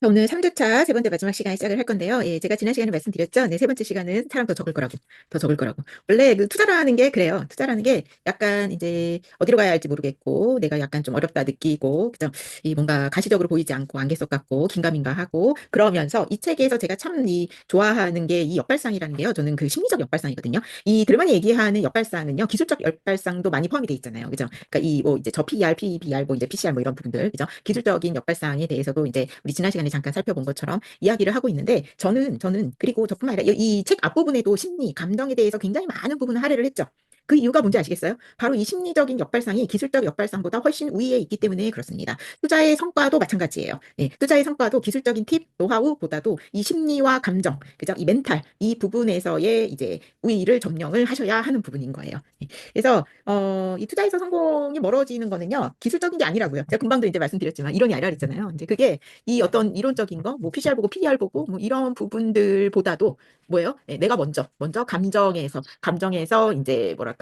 자, 오늘 3주차 세 번째 마지막 시간에 시작을 할 건데요. 예, 제가 지난 시간에 말씀드렸죠. 네, 세 번째 시간은 사람 더 적을 거라고, 더 적을 거라고. 원래 그 투자라는 게 그래요. 투자라는 게 약간 이제 어디로 가야 할지 모르겠고, 내가 약간 좀 어렵다 느끼고, 그죠? 이 뭔가 가시적으로 보이지 않고 안개석 같고, 긴가민가 하고, 그러면서 이 책에서 제가 참 이 좋아하는 게 이 역발상이라는 게요. 저는 그 심리적 역발상이거든요. 이 들만이 얘기하는 역발상은요, 기술적 역발상도 많이 포함이 돼 있잖아요. 그죠? 그러니까 이 뭐 이제 저 PER, PEBR, 뭐 이제 PCR 뭐 이런 부분들, 그죠? 기술적인 역발상에 대해서도 이제 우리 지난 시간에 잠깐 살펴본 것처럼 이야기를 하고 있는데 저는 그리고 저뿐만 아니라 이 책 앞부분에도 심리, 감정에 대해서 굉장히 많은 부분을 할애를 했죠. 그 이유가 뭔지 아시겠어요? 바로 이 심리적인 역발상이 기술적 역발상보다 훨씬 우위에 있기 때문에 그렇습니다. 투자의 성과도 마찬가지예요. 예, 투자의 성과도 기술적인 팁, 노하우보다도 이 심리와 감정, 그죠? 이 멘탈, 이 부분에서의 이제 우위를 점령을 하셔야 하는 부분인 거예요. 예, 그래서 이 투자에서 성공이 멀어지는 거는요, 기술적인 게 아니라고요. 제가 금방도 이제 말씀드렸지만 이론이 아니라 그랬잖아요. 이제 그게 이 어떤 이론적인 거, 뭐 PCR 보고 PER 보고 뭐 이런 부분들보다도 뭐예요? 예, 내가 먼저 감정에서 이제 뭐랄까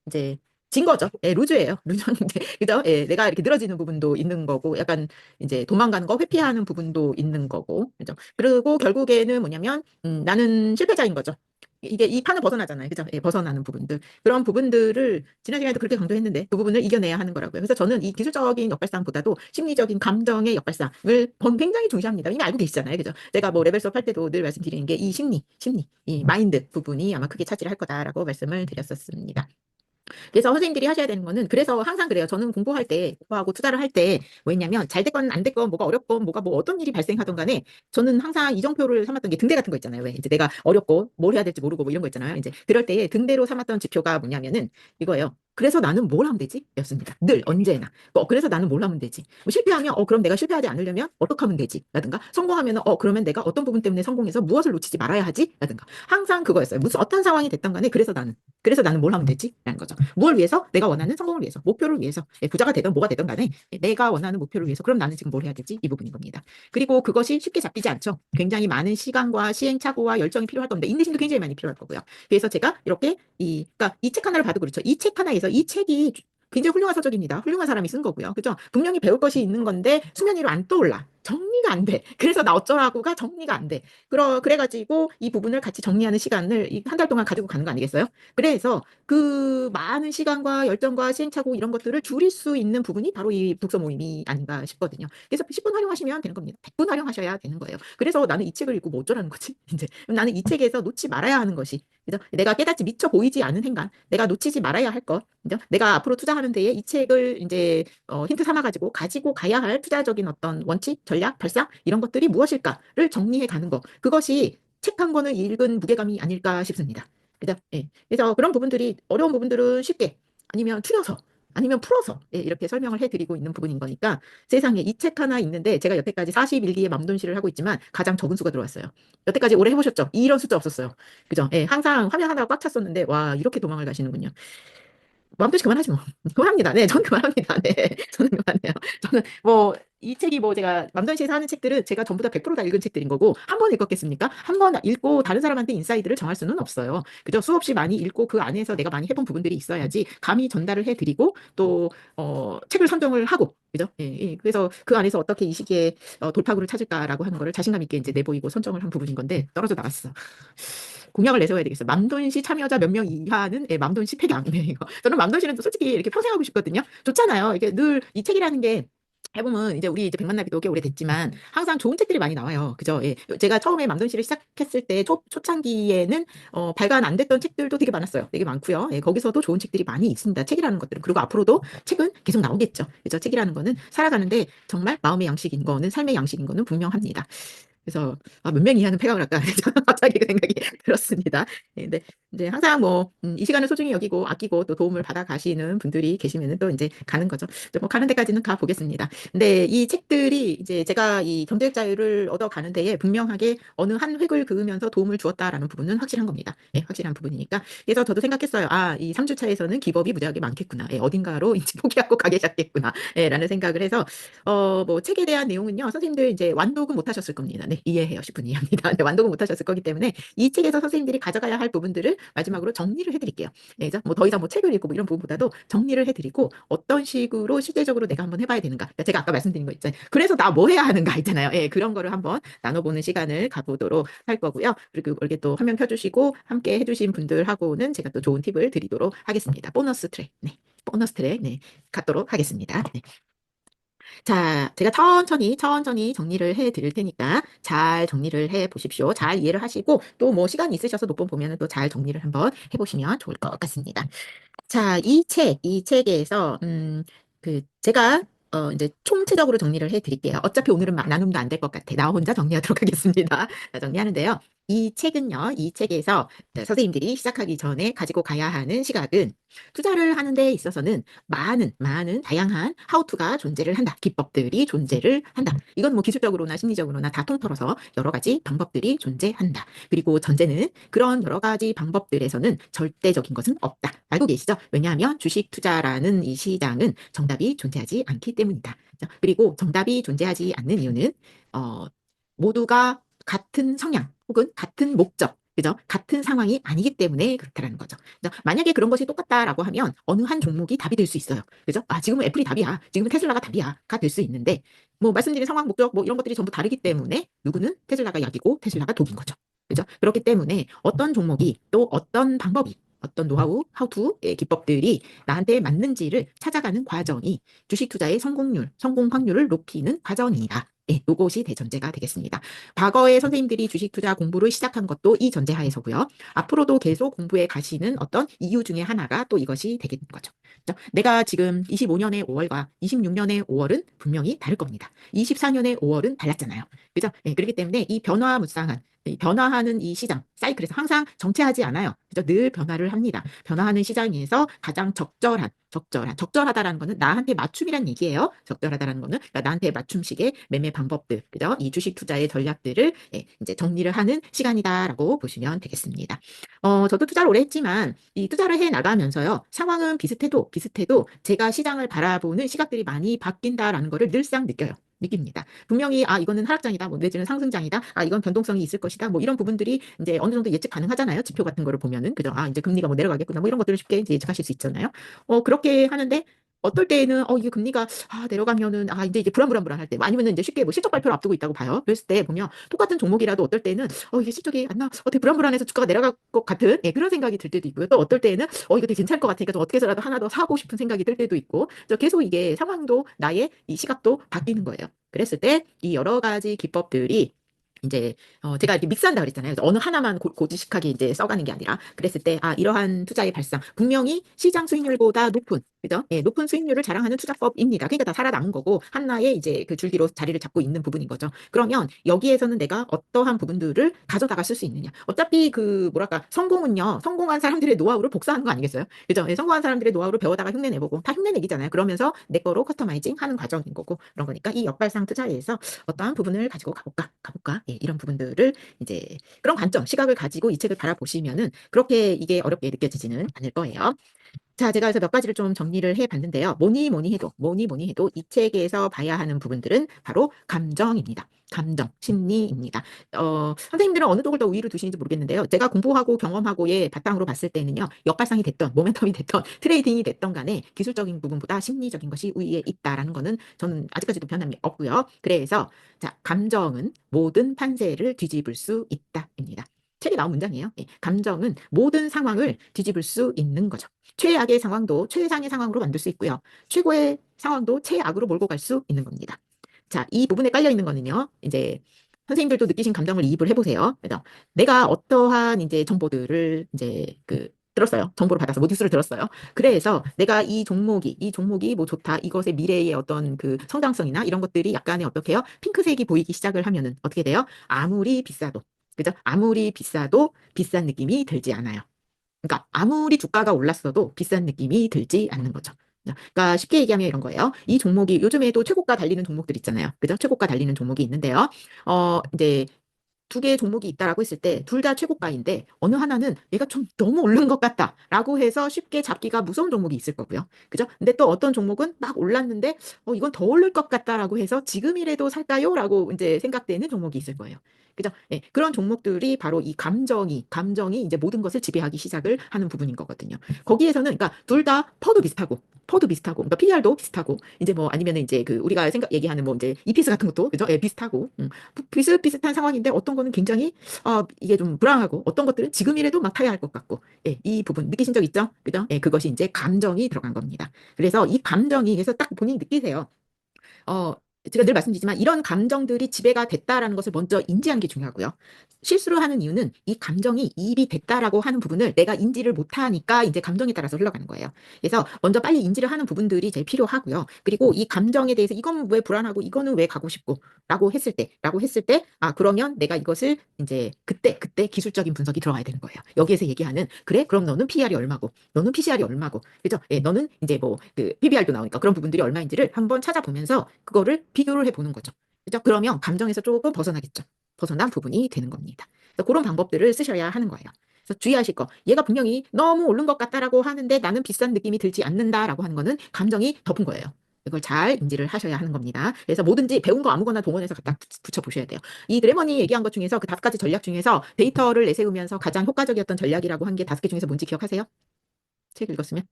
이제 진 거죠. 예, 루즈예요. 루즈인데 그죠? 예, 내가 이렇게 늘어지는 부분도 있는 거고, 약간 이제 도망가는 거 회피하는 부분도 있는 거고, 그죠? 그리고 결국에는 뭐냐면 나는 실패자인 거죠. 이게 이 판을 벗어나잖아요. 그죠? 예, 벗어나는 부분들. 그런 부분들을 지난 시간에도 그렇게 강조했는데 그 부분을 이겨내야 하는 거라고요. 그래서 저는 이 기술적인 역발상보다도 심리적인 감정의 역발상을 굉장히 중시합니다. 이미 알고 계시잖아요. 그죠? 제가 뭐 레벨 수업 할 때도 늘 말씀드리는 게 이 심리, 이 마인드 부분이 아마 크게 차지를 할 거다라고 말씀을 드렸었습니다. 그래서 선생님들이 하셔야 되는 거는, 그래서 항상 그래요. 저는 공부할 때, 공부하고 투자를 할 때 뭐 했냐면 잘 됐건 안 됐건 뭐가 어렵건 뭐가 뭐 어떤 일이 발생하던 간에 저는 항상 이정표를 삼았던 게 등대 같은 거 있잖아요. 왜 이제 내가 어렵고 뭘 해야 될지 모르고 뭐 이런 거 있잖아요. 이제 그럴 때 등대로 삼았던 지표가 뭐냐면은 이거예요. 그래서 나는 뭘 하면 되지? 였습니다. 늘 언제나. 그래서 나는 뭘 하면 되지? 뭐 실패하면 그럼 내가 실패하지 않으려면 어떻게 하면 되지? 라든가 성공하면 그러면 내가 어떤 부분 때문에 성공해서 무엇을 놓치지 말아야 하지? 라든가 항상 그거였어요. 무슨 어떤 상황이 됐던 간에 그래서 나는 뭘 하면 되지? 라는 거죠. 뭘 위해서? 내가 원하는 성공을 위해서, 목표를 위해서, 부자가 되든 뭐가 되든 간에 내가 원하는 목표를 위해서, 그럼 나는 지금 뭘 해야 되지? 이 부분인 겁니다. 그리고 그것이 쉽게 잡히지 않죠. 굉장히 많은 시간과 시행착오와 열정이 필요할 겁니다. 인내심도 굉장히 많이 필요할 거고요. 그래서 제가 이렇게 그러니까 이 책 하나를 봐도 그렇죠. 이 책 하나에서 이 책이 굉장히 훌륭한 서적입니다. 훌륭한 사람이 쓴 거고요. 그죠? 분명히 배울 것이 있는 건데 수면 위로 안 떠올라. 정리가 안 돼. 그래서 나 어쩌라고가 정리가 안 돼. 그래가지고 이 부분을 같이 정리하는 시간을 한 달 동안 가지고 가는 거 아니겠어요? 그래서 그 많은 시간과 열정과 시행착오 이런 것들을 줄일 수 있는 부분이 바로 이 독서 모임이 아닌가 싶거든요. 그래서 10분 활용하시면 되는 겁니다. 100분 활용하셔야 되는 거예요. 그래서 나는 이 책을 읽고 뭐 어쩌라는 거지? 이제 나는 이 책에서 놓지 말아야 하는 것이, 그죠? 내가 깨닫지 미처 보이지 않은 행간, 내가 놓치지 말아야 할 것, 그죠? 내가 앞으로 투자하는 데에 이 책을 이제 힌트 삼아가지고 가지고 가야 할 투자적인 어떤 원칙, 전략, 발상 이런 것들이 무엇일까를 정리해 가는 것. 그것이 책 한 권을 읽은 무게감이 아닐까 싶습니다. 그죠? 예. 그래서 그런 부분들이 어려운 부분들은 쉽게 아니면 추려서 아니면 풀어서 이렇게 설명을 해드리고 있는 부분인 거니까, 세상에 이 책 하나 있는데 제가 여태까지 41기의 맘돈시를 하고 있지만 가장 적은 수가 들어왔어요. 여태까지 오래 해보셨죠? 이런 숫자 없었어요. 그죠? 예, 항상 화면 하나가 꽉 찼었는데 와 이렇게 도망을 가시는군요. 마음대로 그만하지 뭐. 그만합니다. 네, 저는 그만합니다. 네, 저는 그만해요. 저는 뭐 이 책이 뭐 제가 맘전시에서 하는 책들은 제가 전부 다 100%다 읽은 책들인 거고 한 번 읽었겠습니까? 한 번 읽고 다른 사람한테 인사이드를 정할 수는 없어요. 그저 수없이 많이 읽고 그 안에서 내가 많이 해본 부분들이 있어야지 감히 전달을 해드리고 또 책을 선정을 하고 그죠? 예, 예. 그래서 그 안에서 어떻게 이 시기에 돌파구를 찾을까라고 하는 거를 자신감 있게 이제 내보이고 선정을 한 부분인 건데 떨어져 나갔어. 공약을 내세워야 되겠어요. 맘돈시 참여자 몇 명 이하는 맘돈시 폐경. 네, 이거. 저는 맘돈시는 솔직히 이렇게 평생 하고 싶거든요. 좋잖아요. 이게 늘 이 책이라는 게 해보면 이제 우리 이제 백만나비도 꽤 오래됐지만 항상 좋은 책들이 많이 나와요. 그죠? 예. 제가 처음에 맘돈시를 시작했을 때 초창기에는 발간 안 됐던 책들도 되게 많았어요. 되게 많고요. 예, 거기서도 좋은 책들이 많이 있습니다. 책이라는 것들은. 그리고 앞으로도 책은 계속 나오겠죠. 그죠? 책이라는 거는 살아가는데 정말 마음의 양식인 거는, 삶의 양식인 거는 분명합니다. 그래서 몇 명 이하는 폐각을 할까 저는 갑자기 그 생각이 들었습니다. 예, 근데 이제 항상 뭐 이 시간을 소중히 여기고 아끼고 또 도움을 받아 가시는 분들이 계시면은 또 이제 가는 거죠. 뭐 가는 데까지는 가 보겠습니다. 근데 이 책들이 이제 제가 이 경제적 자유를 얻어가는 데에 분명하게 어느 한 획을 그으면서 도움을 주었다라는 부분은 확실한 겁니다. 예, 확실한 부분이니까. 그래서 저도 생각했어요. 이 3주차에서는 기법이 무지하게 많겠구나. 예, 어딘가로 이제 포기하고 가게 시작했구나. 예, 라는 생각을 해서 뭐 책에 대한 내용은요. 선생님들 이제 완독은 못 하셨을 겁니다. 네, 이해해요. 10분 이해합니다. 네, 완독은 못 하셨을 거기 때문에 이 책에서 선생님들이 가져가야 할 부분들을 마지막으로 정리를 해드릴게요. 예, 그죠? 뭐 더 이상 뭐 책을 읽고 뭐 이런 부분보다도 정리를 해드리고 어떤 식으로 실제적으로 내가 한번 해봐야 되는가. 그러니까 제가 아까 말씀드린 거 있잖아요. 그래서 나 뭐 해야 하는가 있잖아요. 예, 그런 거를 한번 나눠보는 시간을 가보도록 할 거고요. 그리고 이렇게 또 화면 켜주시고 함께 해주신 분들하고는 제가 또 좋은 팁을 드리도록 하겠습니다. 보너스 트랙, 네, 보너스 트랙, 네, 갖도록 하겠습니다. 네. 자, 제가 천천히 정리를 해 드릴 테니까 잘 정리를 해 보십시오. 잘 이해를 하시고 또 뭐 시간이 있으셔서 녹음 보면은 또 잘 정리를 한번 해 보시면 좋을 것 같습니다. 자, 이 책에서 제가 이제 총체적으로 정리를 해 드릴게요. 어차피 오늘은 나눔도 안 될 것 같아. 나 혼자 정리하도록 하겠습니다. 자, 정리하는데요. 이 책은요. 이 책에서 선생님들이 시작하기 전에 가지고 가야 하는 시각은 투자를 하는 데 있어서는 많은 다양한 하우투가 존재를 한다. 기법들이 존재를 한다. 이건 뭐 기술적으로나 심리적으로나 다 통틀어서 여러 가지 방법들이 존재한다. 그리고 전제는 그런 여러 가지 방법들에서는 절대적인 것은 없다. 알고 계시죠? 왜냐하면 주식 투자라는 이 시장은 정답이 존재하지 않기 때문이다. 그리고 정답이 존재하지 않는 이유는 어, 모두가 같은 성향 혹은 같은 목적, 그죠? 같은 상황이 아니기 때문에 그렇다라는 거죠. 그죠? 만약에 그런 것이 똑같다라고 하면 어느 한 종목이 답이 될 수 있어요. 그죠? 아, 지금은 애플이 답이야. 지금은 테슬라가 답이야.가 될 수 있는데 뭐 말씀드린 상황, 목적 뭐 이런 것들이 전부 다르기 때문에 누구는 테슬라가 약이고 테슬라가 독인 거죠. 그죠? 그렇기 때문에 어떤 종목이 또 어떤 방법이 어떤 노하우, 하우투의 기법들이 나한테 맞는지를 찾아가는 과정이 주식 투자의 성공률, 성공 확률을 높이는 과정이다. 예, 요것이 대전제가 되겠습니다. 과거에 선생님들이 주식 투자 공부를 시작한 것도 이 전제 하에서고요. 앞으로도 계속 공부해 가시는 어떤 이유 중에 하나가 또 이것이 되겠는 거죠. 그죠? 내가 지금 25년의 5월과 26년의 5월은 분명히 다를 겁니다. 24년의 5월은 달랐잖아요. 그죠? 예, 그렇기 때문에 이 변화무쌍한 이 변화하는 이 시장 사이클에서 항상 정체하지 않아요. 그죠? 늘 변화를 합니다. 변화하는 시장에서 가장 적절하다라는 거는 나한테 맞춤이란 얘기예요. 적절하다라는 거는 그러니까 나한테 맞춤식의 매매 방법들, 그죠? 이 주식 투자의 전략들을 예, 이제 정리를 하는 시간이다라고 보시면 되겠습니다. 저도 투자를 오래 했지만 이 투자를 해 나가면서요. 상황은 비슷해도 제가 시장을 바라보는 시각들이 많이 바뀐다라는 거를 늘상 느낍니다. 분명히 아 이거는 하락장이다, 뭐 내지는 상승장이다, 아 이건 변동성이 있을 것이다, 뭐 이런 부분들이 이제 어느 정도 예측 가능하잖아요. 지표 같은 거를 보면은 그죠? 아 이제 금리가 뭐 내려가겠구나, 뭐 이런 것들을 쉽게 이제 예측하실 수 있잖아요. 그렇게 하는데 어떨 때에는 이게 금리가 내려가면은 이제 이게 불안할 때, 뭐 아니면은 이제 쉽게 뭐 실적 발표를 앞두고 있다고 봐요. 그랬을 때 보면 똑같은 종목이라도 어떨 때는 이게 실적이 안 나, 되게 불안해서 주가가 내려갈 것 같은 예, 그런 생각이 들 때도 있고요. 또 어떨 때는 이거 되게 괜찮을 것 같으니까 좀 어떻게 해서라도 하나 더 사고 싶은 생각이 들 때도 있고, 그래서 계속 이게 상황도 나의 이 시각도 바뀌는 거예요. 그랬을 때 이 여러 가지 기법들이 이제 제가 이렇게 믹스한다 그랬잖아요. 그래서 어느 하나만 고지식하게 이제 써가는 게 아니라 그랬을 때 이러한 투자의 발상 분명히 시장 수익률보다 높은, 그죠? 예, 높은 수익률을 자랑하는 투자법입니다. 그러니까 다 살아남은 거고 하나의 이제 그 줄기로 자리를 잡고 있는 부분인 거죠. 그러면 여기에서는 내가 어떠한 부분들을 가져다가 쓸 수 있느냐? 어차피 그 뭐랄까 성공은요, 성공한 사람들의 노하우를 복사하는 거 아니겠어요? 그죠? 예, 성공한 사람들의 노하우를 배워다가 흉내내보고 다 흉내내기잖아요. 그러면서 내 거로 커스터마이징 하는 과정인 거고 그런 거니까 이 역발상 투자에서 어떠한 부분을 가지고 가볼까? 예, 이런 부분들을 이제 그런 관점, 시각을 가지고 이 책을 바라보시면은 그렇게 이게 어렵게 느껴지지는 않을 거예요. 자, 제가 그래서 몇 가지를 좀 정리를 해 봤는데요. 뭐니 뭐니 해도 이 책에서 봐야 하는 부분들은 바로 감정입니다. 감정, 심리입니다. 선생님들은 어느 쪽을 더 우위를 두시는지 모르겠는데요. 제가 공부하고 경험하고의 바탕으로 봤을 때는요. 역발상이 됐던, 모멘텀이 됐던, 트레이딩이 됐던 간에 기술적인 부분보다 심리적인 것이 우위에 있다라는 거는 저는 아직까지도 변함이 없고요. 그래서 자, 감정은 모든 판세를 뒤집을 수 있다입니다. 책에 나온 문장이에요. 예, 감정은 모든 상황을 뒤집을 수 있는 거죠. 최악의 상황도 최상의 상황으로 만들 수 있고요. 최고의 상황도 최악으로 몰고 갈 수 있는 겁니다. 자, 이 부분에 깔려 있는 거는요. 이제 선생님들도 느끼신 감정을 이입을 해보세요. 그래서 내가 어떠한 이제 정보들을 이제 들었어요. 정보를 받아서 뭐 뉴스를 들었어요. 그래서 내가 이 종목이 뭐 좋다. 이것의 미래의 어떤 그 성장성이나 이런 것들이 약간의 어떻게 해요? 핑크색이 보이기 시작을 하면은 어떻게 돼요? 아무리 비싸도, 그죠? 아무리 비싸도 비싼 느낌이 들지 않아요. 그러니까 아무리 주가가 올랐어도 비싼 느낌이 들지 않는 거죠. 그러니까 쉽게 얘기하면 이런 거예요. 이 종목이 요즘에도 최고가 달리는 종목들 있잖아요. 그죠? 최고가 달리는 종목이 있는데요. 이제 두 개의 종목이 있다라고 했을 때 둘 다 최고가인데 어느 하나는 얘가 좀 너무 오른 것 같다라고 해서 쉽게 잡기가 무서운 종목이 있을 거고요. 그죠? 근데 또 어떤 종목은 막 올랐는데 이건 더 오를 것 같다라고 해서 지금이라도 살까요?라고 이제 생각되는 종목이 있을 거예요. 그죠? 예, 그런 종목들이 바로 이 감정이 이제 모든 것을 지배하기 시작을 하는 부분인 거거든요. 거기에서는 그러니까 둘 다 퍼도 비슷하고, 그러니까 PR도 비슷하고, 이제 뭐 아니면은 이제 그 우리가 얘기하는 뭐 이제 EPS 같은 것도 그죠? 예, 비슷하고, 비슷비슷한 상황인데 어떤 거는 굉장히 이게 좀 불안하고 어떤 것들은 지금이라도 막 타야 할 것 같고, 예, 이 부분 느끼신 적 있죠? 그죠? 예, 그것이 이제 감정이 들어간 겁니다. 그래서 이 감정이 그래서 딱 본인이 느끼세요. 어, 제가 늘 말씀드리지만 이런 감정들이 지배가 됐다라는 것을 먼저 인지하는 게 중요하고요. 실수를 하는 이유는 이 감정이 이입이 됐다라고 하는 부분을 내가 인지를 못하니까 이제 감정에 따라서 흘러가는 거예요. 그래서 먼저 빨리 인지를 하는 부분들이 제일 필요하고요. 그리고 이 감정에 대해서 이건 왜 불안하고 이거는 왜 가고 싶고 라고 했을 때, 그러면 내가 이것을 이제 그때 기술적인 분석이 들어가야 되는 거예요. 여기에서 얘기하는, 그래? 그럼 너는 PR이 얼마고, 너는 PCR이 얼마고, 그죠? 예, 너는 이제 뭐, PBR도 나오니까 그런 부분들이 얼마인지를 한번 찾아보면서 그거를 비교를 해보는 거죠. 그죠? 그러면 감정에서 조금 벗어나겠죠. 벗어난 부분이 되는 겁니다. 그래서 그런 방법들을 쓰셔야 하는 거예요. 그래서 주의하실 거. 얘가 분명히 너무 오른 것 같다라고 하는데 나는 비싼 느낌이 들지 않는다라고 하는 거는 감정이 덮은 거예요. 이걸 잘 인지를 하셔야 하는 겁니다. 그래서 뭐든지 배운 거 아무거나 동원해서 갖다 붙여 보셔야 돼요. 이 드래머니 얘기한 것 중에서 그 5가지 전략 중에서 데이터를 내세우면서 가장 효과적이었던 전략이라고 한 게 5개 중에서 뭔지 기억하세요? 책 읽었으면?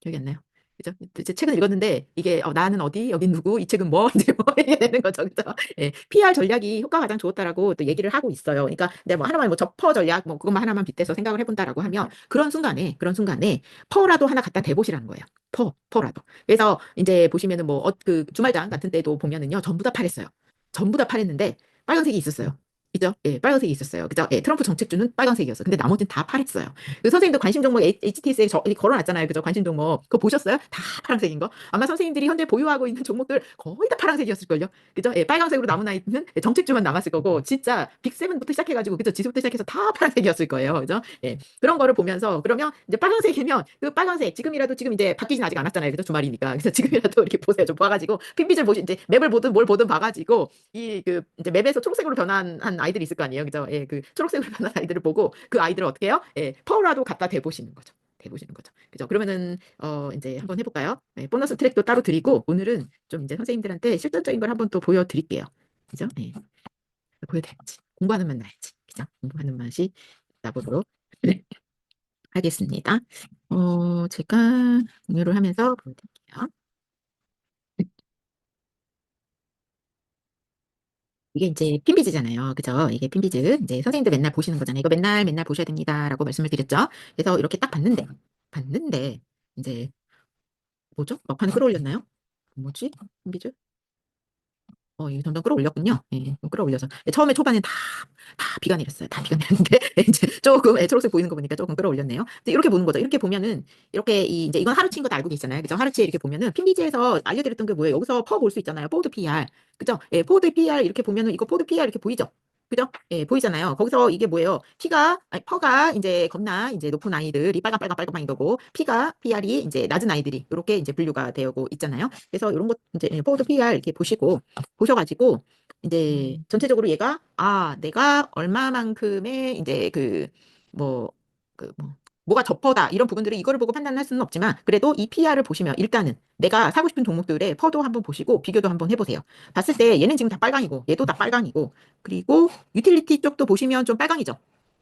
기억이 안 나요. 그죠? 제 책은 읽었는데 이게 나는 어디 여긴 누구 이 책은 뭐 이제 뭐 이게 되는 거죠. 그죠? 예, PR 전략이 효과가 가장 좋았다라고 또 얘기를 하고 있어요. 그러니까 근데 뭐 하나만 뭐 저퍼 전략 뭐 그것만 하나만 빗대서 생각을 해본다라고 하면 그런 순간에 퍼라도 하나 갖다 대보시라는 거예요. 퍼라도. 그래서 이제 보시면은 뭐 그 주말장 같은 때도 보면은요 전부 다 팔했어요. 전부 다 팔했는데 빨간색이 있었어요. 그죠? 예, 빨간색이 있었어요. 그죠? 예, 트럼프 정책주는 빨간색이었어. 근데 나머지는 다 팔했어요. 그 선생님도 관심 종목 HTS에 걸어놨잖아요. 그죠? 관심 종목. 그거 보셨어요? 다 파란색인 거. 아마 선생님들이 현재 보유하고 있는 종목들 거의 다 파란색이었을걸요. 그죠? 예, 빨간색으로 남아 있는 정책주만 남았을 거고, 진짜 빅7부터 시작해가지고, 그죠? 지수부터 시작해서 다 파란색이었을 거예요. 그죠? 예, 그런 거를 보면서, 그러면 이제 빨간색이면, 그 빨간색, 지금이라도 지금 이제 바뀌진 아직 않았잖아요. 그죠? 주말이니까. 그래서 지금이라도 이렇게 보세요. 좀 봐가지고, 핀빛을 이제 맵을 보든 뭘 보든 봐가지고, 이제 맵에서 초록색으로 변한 한 아이들이 있을 거 아니에요. 그죠? 예, 그 초록색으로 변한 아이들을 보고, 그 아이들을 어떻게 해요? 예, 퍼라도 갖다 대보시는 거죠. 대보시는 거죠. 그죠? 그러면은 이제 한번 해볼까요? 네, 보너스 트랙도 따로 드리고 오늘은 좀 이제 선생님들한테 실전적인 걸 한번 또 보여드릴게요. 그죠? 네, 보여드려야지. 공부하는 맛 나야지. 그죠? 공부하는 맛이 나보도록 하겠습니다. 제가 공유를 하면서 보여드릴게요. 이게 이제 핀비즈잖아요. 그죠? 이게 핀비즈. 이제 선생님들 맨날 보시는 거잖아요. 이거 맨날 보셔야 됩니다라고 말씀을 드렸죠. 그래서 이렇게 딱 봤는데 이제 뭐죠? 막판에 끌어올렸나요? 뭐지? 핀비즈? 이게 점점 끌어올렸군요. 예, 끌어올려서. 예, 처음에 초반에 다 비가 내렸어요. 다 비가 내렸는데, 이제 조금, 초록색 보이는 거 보니까 조금 끌어올렸네요. 근데 이렇게 보는 거죠. 이렇게 보면은, 이렇게, 이제 이건 하루치인 것도 알고 계시잖아요. 그죠? 하루치에 이렇게 보면은, 핀비지에서 알려드렸던 게 뭐예요? 여기서 퍼 볼 수 있잖아요. 포드 PR. 그죠? 예, 포드 PR 이렇게 보면은, 이거 포드 PR 이렇게 보이죠? 그죠? 예, 보이잖아요. 거기서 이게 뭐예요? 퍼가 이제 겁나 이제 높은 아이들이 빨간 거고, PR이 이제 낮은 아이들이 이렇게 이제 분류가 되고 있잖아요. 그래서 이런 것, 이제 포드 PR 이렇게 보셔가지고, 이제 전체적으로 얘가 내가 얼마만큼의 이제 뭐 뭐가 저퍼다 이런 부분들을 이거를 보고 판단할 수는 없지만 그래도 이 PR을 보시면 일단은 내가 사고 싶은 종목들의 퍼도 한번 보시고 비교도 한번 해보세요. 봤을 때 얘는 지금 다 빨강이고 얘도 다 빨강이고 그리고 유틸리티 쪽도 보시면 좀 빨강이죠.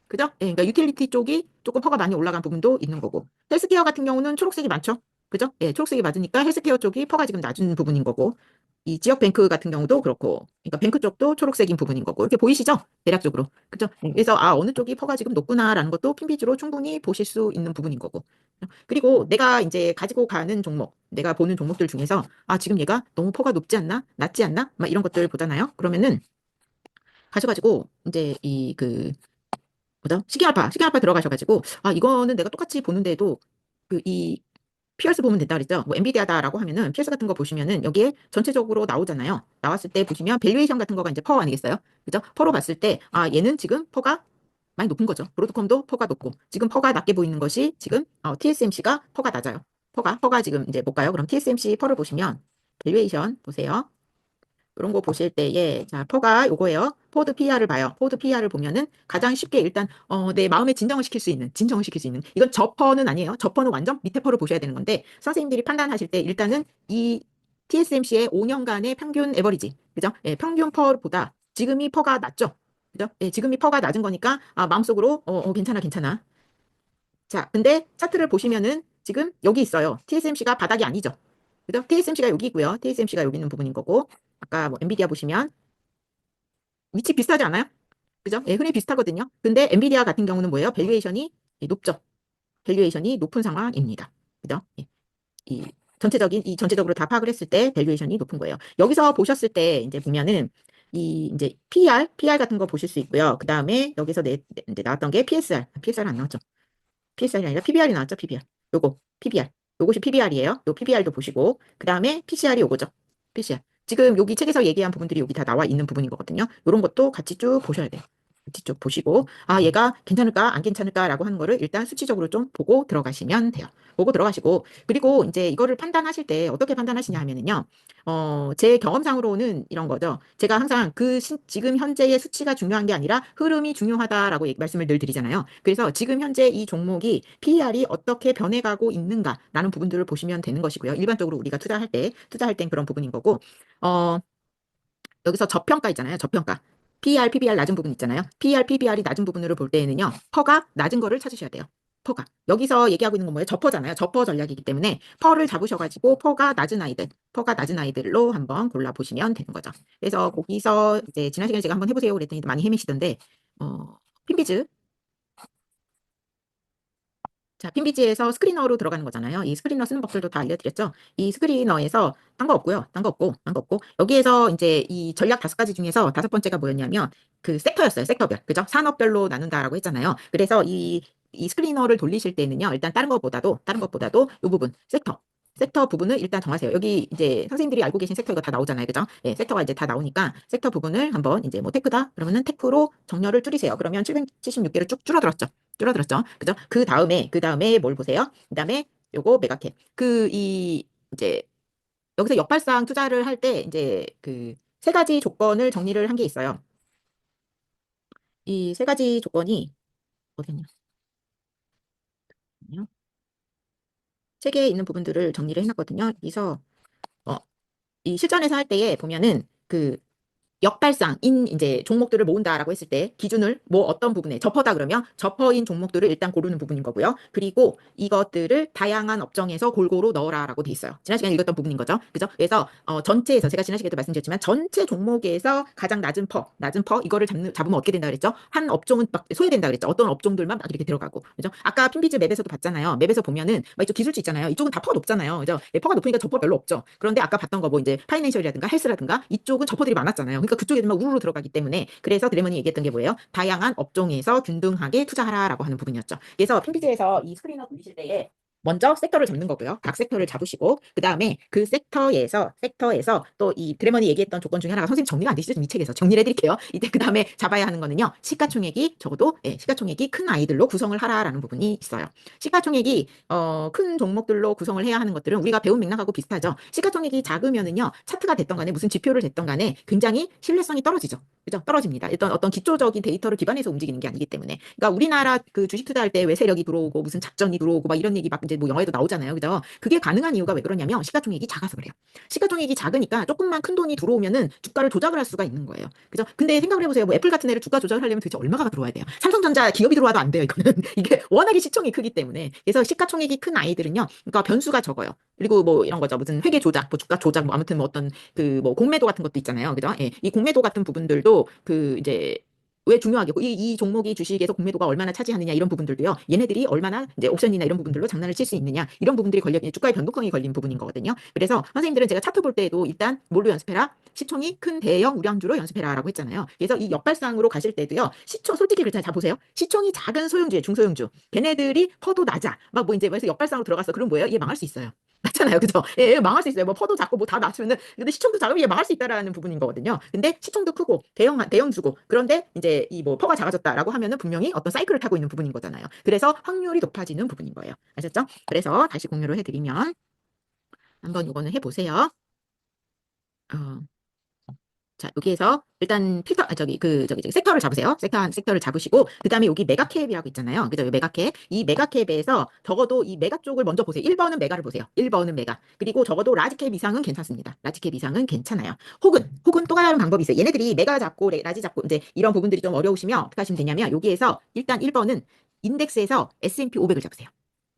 그죠? 예, 그러니까 유틸리티 쪽이 조금 퍼가 많이 올라간 부분도 있는 거고 헬스케어 같은 경우는 초록색이 많죠. 그죠? 예, 초록색이 맞으니까 헬스케어 쪽이 퍼가 지금 낮은 부분인 거고 이 지역 뱅크 같은 경우도 그렇고, 그러니까 뱅크 쪽도 초록색인 부분인 거고, 이렇게 보이시죠? 대략적으로. 그죠? 그래서, 어느 쪽이 퍼가 지금 높구나라는 것도 핀비주로 충분히 보실 수 있는 부분인 거고. 그리고 내가 이제 가지고 가는 종목, 내가 보는 종목들 중에서, 지금 얘가 너무 퍼가 높지 않나? 낮지 않나? 막 이런 것들 보잖아요? 그러면은, 가셔가지고, 이제 뭐죠? 시계알파 들어가셔가지고, 이거는 내가 똑같이 보는데도, 이 피어스 보면 된다 그랬죠. 뭐 엔비디아다라고 하면은 피어스 같은 거 보시면은 여기에 전체적으로 나오잖아요. 나왔을 때 보시면 밸류에이션 같은 거가 이제 퍼 아니겠어요? 그죠? 퍼로 봤을 때 얘는 지금 퍼가 많이 높은 거죠. 브로드컴도 퍼가 높고 지금 퍼가 낮게 보이는 것이 지금 TSMC가 퍼가 낮아요. 퍼가 지금 이제 볼까요? 그럼 TSMC 퍼를 보시면 밸류에이션 보세요. 그런 거 보실 때에, 자, 퍼가 요거예요. 포드 PR을 봐요. 포드 PR을 보면은 가장 쉽게 일단, 내 마음의 진정을 시킬 수 있는, 이건 저퍼는 아니에요. 저퍼는 완전 밑에 퍼를 보셔야 되는 건데, 선생님들이 판단하실 때 일단은 이 TSMC의 5년간의 평균 에버리지, 그죠? 예, 평균 퍼보다 지금이 퍼가 낮죠? 그죠? 예, 지금이 퍼가 낮은 거니까, 마음속으로, 괜찮아, 괜찮아. 자, 근데 차트를 보시면은 지금 여기 있어요. TSMC가 바닥이 아니죠. 그죠? TSMC가 여기 있고요. TSMC가 여기 있는 부분인 거고, 아까 뭐 엔비디아 보시면 위치 비슷하지 않아요? 그죠? 예, 흔히 비슷하거든요. 근데 엔비디아 같은 경우는 뭐예요? 밸류에이션이 높죠. 밸류에이션이 높은 상황입니다. 그죠? 예, 이 전체적으로 다 파악을 했을 때 밸류에이션이 높은 거예요. 여기서 보셨을 때 이제 보면은 이 이제 PR 같은 거 보실 수 있고요. 그 다음에 여기서 이제 나왔던 게 PSR 안 나왔죠? PSR이 아니라 PBR이 나왔죠, PBR. 요거, PBR. 요것이 PBR이에요. 요 PBR도 보시고, 그 다음에 PCR이 요거죠. PCR. 지금 여기 책에서 얘기한 부분들이 여기 다 나와 있는 부분인 거거든요. 요런 것도 같이 쭉 보셔야 돼요. 같이 쭉 보시고, 얘가 괜찮을까, 안 괜찮을까라고 하는 거를 일단 수치적으로 좀 보고 들어가시면 돼요. 보고 들어가시고, 그리고 이제 이거를 판단하실 때 어떻게 판단하시냐 하면은요, 제 경험상으로는 이런 거죠. 제가 항상 지금 현재의 수치가 중요한 게 아니라 흐름이 중요하다라고 말씀을 늘 드리잖아요. 그래서 지금 현재 이 종목이 PER이 어떻게 변해가고 있는가라는 부분들을 보시면 되는 것이고요. 일반적으로 우리가 투자할 땐 그런 부분인 거고, 어, 여기서 저평가 있잖아요. 저평가. PER, PBR 낮은 부분 있잖아요. PER, PBR이 낮은 부분으로 볼 때에는요. 퍼가 낮은 거를 찾으셔야 돼요. 퍼가. 여기서 얘기하고 있는 건 뭐예요? 저퍼잖아요. 저퍼 전략이기 때문에 퍼를 잡으셔가지고 퍼가 낮은 아이들로 한번 골라보시면 되는 거죠. 그래서 거기서 이제 지난 시간에 제가 한번 해보세요 그랬더니 많이 헤매시던데, 핀비즈. 자, 핀비지에서 스크리너로 들어가는 거잖아요. 이 스크리너 쓰는 법들도 다 알려드렸죠. 이 스크리너에서 딴 거 없고요. 딴 거 없고. 여기에서 이제 이 전략 5가지 중에서 5번째가 뭐였냐면 그 섹터였어요. 섹터별. 그죠? 산업별로 나눈다라고 했잖아요. 그래서 이 스크리너를 돌리실 때는요. 일단 다른 것보다도 이 부분, 섹터 부분을 일단 정하세요. 여기 이제 선생님들이 알고 계신 섹터 이거 다 나오잖아요. 그죠? 예, 섹터가 이제 다 나오니까 섹터 부분을 한번 이제 뭐 테크다 그러면은 테크로 정렬을 줄이세요. 그러면 776개를 쭉 줄어들었죠. 그죠? 그 다음에 뭘 보세요? 그 다음에 요거 메가캡. 이제 여기서 역발상 투자를 할 때 이제 그 세 가지 조건을 정리를 한 게 있어요. 이 세 가지 조건이 어디냐? 책에 있는 부분들을 정리를 해놨거든요. 그래서 어, 이 실전에서 할 때에 보면은 역발상인 이제 종목들을 모은다라고 했을 때 기준을 뭐 어떤 부분에 접어다 그러면 접어인 종목들을 일단 고르는 부분인 거고요. 그리고 이것들을 다양한 업종에서 골고루 넣어라라고 돼 있어요. 지난 시간에 읽었던 부분인 거죠. 그죠? 그래서 전체에서 제가 지난 시간에도 말씀드렸지만 전체 종목에서 가장 낮은 퍼 이거를 잡으면 어떻게 된다 그랬죠? 한 업종은 막 소외된다 그랬죠. 어떤 업종들만 막 이렇게 들어가고. 그죠? 아까 핀비즈 맵에서도 봤잖아요. 맵에서 보면은 막 이쪽 기술주 있잖아요. 이쪽은 다 퍼가 높잖아요. 그죠? 예, 퍼가 높으니까 접퍼 별로 없죠. 그런데 아까 봤던 거 뭐 이제 파이낸셜이라든가 헬스라든가 이쪽은 접퍼들이 많았잖아요. 그러니까 그쪽에만 우르르 들어가기 때문에 그래서 드래먼이 얘기했던 게 뭐예요? 다양한 업종에서 균등하게 투자하라라고 하는 부분이었죠. 그래서 핀비즈에서 이 스크린을 돌리실 때에 먼저 섹터를 잡는 거고요. 각 섹터를 잡으시고 그 다음에 그 섹터에서 또 이 드래먼이 얘기했던 조건 중에 하나가 선생님 정리가 안 되시죠? 이 책에서 정리를 해드릴게요. 이제 그 다음에 잡아야 하는 거는요. 시가총액이 적어도 시가총액이 큰 아이들로 구성을 하라라는 부분이 있어요. 시가총액이 큰 종목들로 구성을 해야 하는 것들은 우리가 배운 맥락하고 비슷하죠. 시가총액이 작으면은요. 차트가 됐던 간에 무슨 지표를 됐던 간에 굉장히 신뢰성이 떨어지죠. 그죠? 떨어집니다. 일단 어떤 기초적인 데이터를 기반해서 움직이는 게 아니기 때문에. 그러니까 우리나라 그 주식 투자할 때 왜 세력이 들어오고 무슨 작전이 들어오고 막 이런 얘기 막 이제 뭐 영화에도 나오잖아요. 그죠? 그게 가능한 이유가 왜 그러냐면 시가총액이 작아서 그래요. 시가총액이 작으니까 조금만 큰 돈이 들어오면은 주가를 조작을 할 수가 있는 거예요. 그죠? 근데 생각을 해보세요. 뭐 애플 같은 애를 주가 조작을 하려면 도대체 얼마가 들어와야 돼요? 삼성전자 기업이 들어와도 안 돼요. 이거는 이게 워낙에 시총이 크기 때문에. 그래서 시가총액이 큰 아이들은요. 그러니까 변수가 적어요. 그리고 뭐 이런 거죠. 무슨 회계 조작, 뭐 주가 조작, 뭐 아무튼 뭐 어떤 그 뭐 공매도 같은 것도 있잖아요. 그죠? 예. 이 공매도 같은 부분들도 이제 왜 중요하게 이 종목이 주식에서 공매도가 얼마나 차지하느냐 이런 부분들도요. 얘네들이 얼마나 이제 옵션이나 이런 부분들로 장난을 칠 수 있느냐 이런 부분들이 주가의 변동성이 걸린 부분인 거거든요. 그래서 선생님들은 제가 차트 볼 때에도 일단 뭘로 연습해라? 시총이 큰 대형 우량주로 연습해라라고 했잖아요. 그래서 이 역발상으로 가실 때도요. 시총 솔직히 그렇잖아요. 자 보세요. 시총이 작은 소형주에 중소형주. 걔네들이 퍼도 낮아. 막 뭐 이제 그래서 역발상으로 들어갔어. 그럼 뭐예요? 얘 망할 수 있어요. 맞잖아요. 그죠? 예, 망할 수 있어요. 뭐 퍼도 작고 뭐 다 낮으면은 근데 시총도 작으면 얘 망할 수 있다라는 부분인 거거든요. 근데 시총도 크고 대형주고 그런데 이제 이 뭐 퍼가 작아졌다라고 하면은 분명히 어떤 사이클을 타고 있는 부분인 거잖아요. 그래서 확률이 높아지는 부분인 거예요. 아셨죠? 그래서 다시 공유를 해드리면 한번 요거는 해보세요. 어, 자, 여기에서 일단 필터, 저기 섹터를 잡으세요. 섹터를 잡으시고, 그 다음에 여기 메가캡이라고 있잖아요. 그죠? 이 메가캡. 이 메가캡에서 적어도 이 메가 쪽을 먼저 보세요. 1번은 메가를 보세요. 1번은 메가. 그리고 적어도 라지캡 이상은 괜찮습니다. 라지캡 이상은 괜찮아요. 혹은 또 다른 방법이 있어요. 얘네들이 메가 잡고, 라지 잡고, 이제 이런 부분들이 좀 어려우시면 어떻게 하시면 되냐면, 여기에서 일단 1번은 인덱스에서 S&P 500을 잡으세요.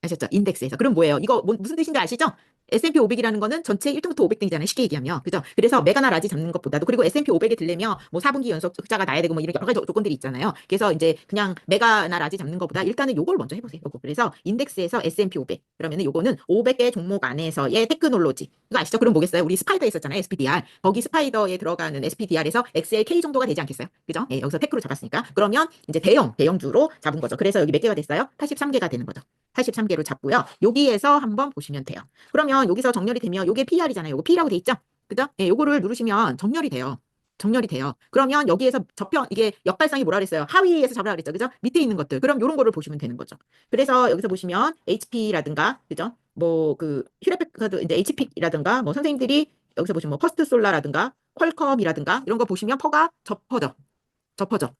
아셨죠? 인덱스에서. 그럼 뭐예요? 이거 무슨 뜻인지 아시죠? S&P 500이라는 거는 전체 1등부터 500등이잖아요. 쉽게 얘기하면. 그죠? 그래서 메가나 라지 잡는 것보다도, 그리고 S&P 500에 들려면 뭐 4분기 연속 흑자가 나야 되고 뭐 이런 여러 가지 조건들이 있잖아요. 그래서 이제 그냥 메가나 라지 잡는 것보다 일단은 요걸 먼저 해보세요. 요거. 그래서 인덱스에서 S&P 500. 그러면은 요거는 500개 종목 안에서의 테크놀로지. 이거 아시죠? 그럼 뭐겠어요? 우리 스파이더 있었잖아요. SPDR. 거기 스파이더에 들어가는 SPDR에서 XLK 정도가 되지 않겠어요? 그죠? 예, 여기서 테크로 잡았으니까. 그러면 이제 대형주로 잡은 거죠. 그래서 여기 몇 개가 됐어요? 83개가 되는 거죠. 83개로 잡고요. 여기에서 한번 보시면 돼요. 그러면 여기서 정렬이 되면 요게 PR이잖아요. 요거 P라고 돼 있죠? 그죠? 예, 요거를 누르시면 정렬이 돼요. 정렬이 돼요. 그러면 여기에서 이게 역발상이 뭐라 그랬어요? 하위에서 잡으라 그랬죠. 그죠? 밑에 있는 것들. 그럼 요런 거를 보시면 되는 거죠. 그래서 여기서 보시면 HP라든가, 그죠? 뭐 휴레팩카드 이제 HP라든가 뭐 선생님들이 여기서 보시면 뭐 퍼스트 솔라라든가 퀄컴이라든가 이런 거 보시면 퍼가 접어져.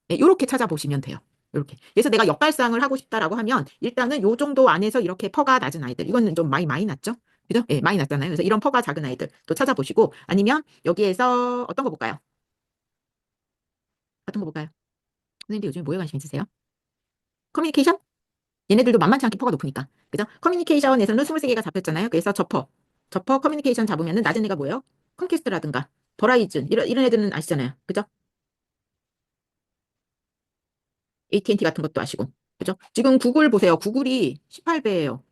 네, 이렇게 찾아보시면 돼요. 이렇게. 그래서 내가 역발상을 하고 싶다라고 하면 일단은 요 정도 안에서 이렇게 퍼가 낮은 아이들. 이거는 좀 많이 낮죠? 그죠? 예, 많이 낮잖아요. 그래서 이런 퍼가 작은 아이들 또 찾아보시고 아니면 여기에서 어떤 거 볼까요? 어떤 거 볼까요? 선생님들 요즘에 뭐에 관심 있으세요? 커뮤니케이션? 얘네들도 만만치 않게 퍼가 높으니까. 그죠? 커뮤니케이션에서는 23개가 잡혔잖아요. 그래서 접퍼 커뮤니케이션 잡으면은 낮은 애가 뭐예요? 컴캐스트라든가 버라이즌 이런 애들은 아시잖아요. 그죠? AT&T 같은 것도 아시고. 그죠? 지금 구글 보세요. 구글이 18배예요.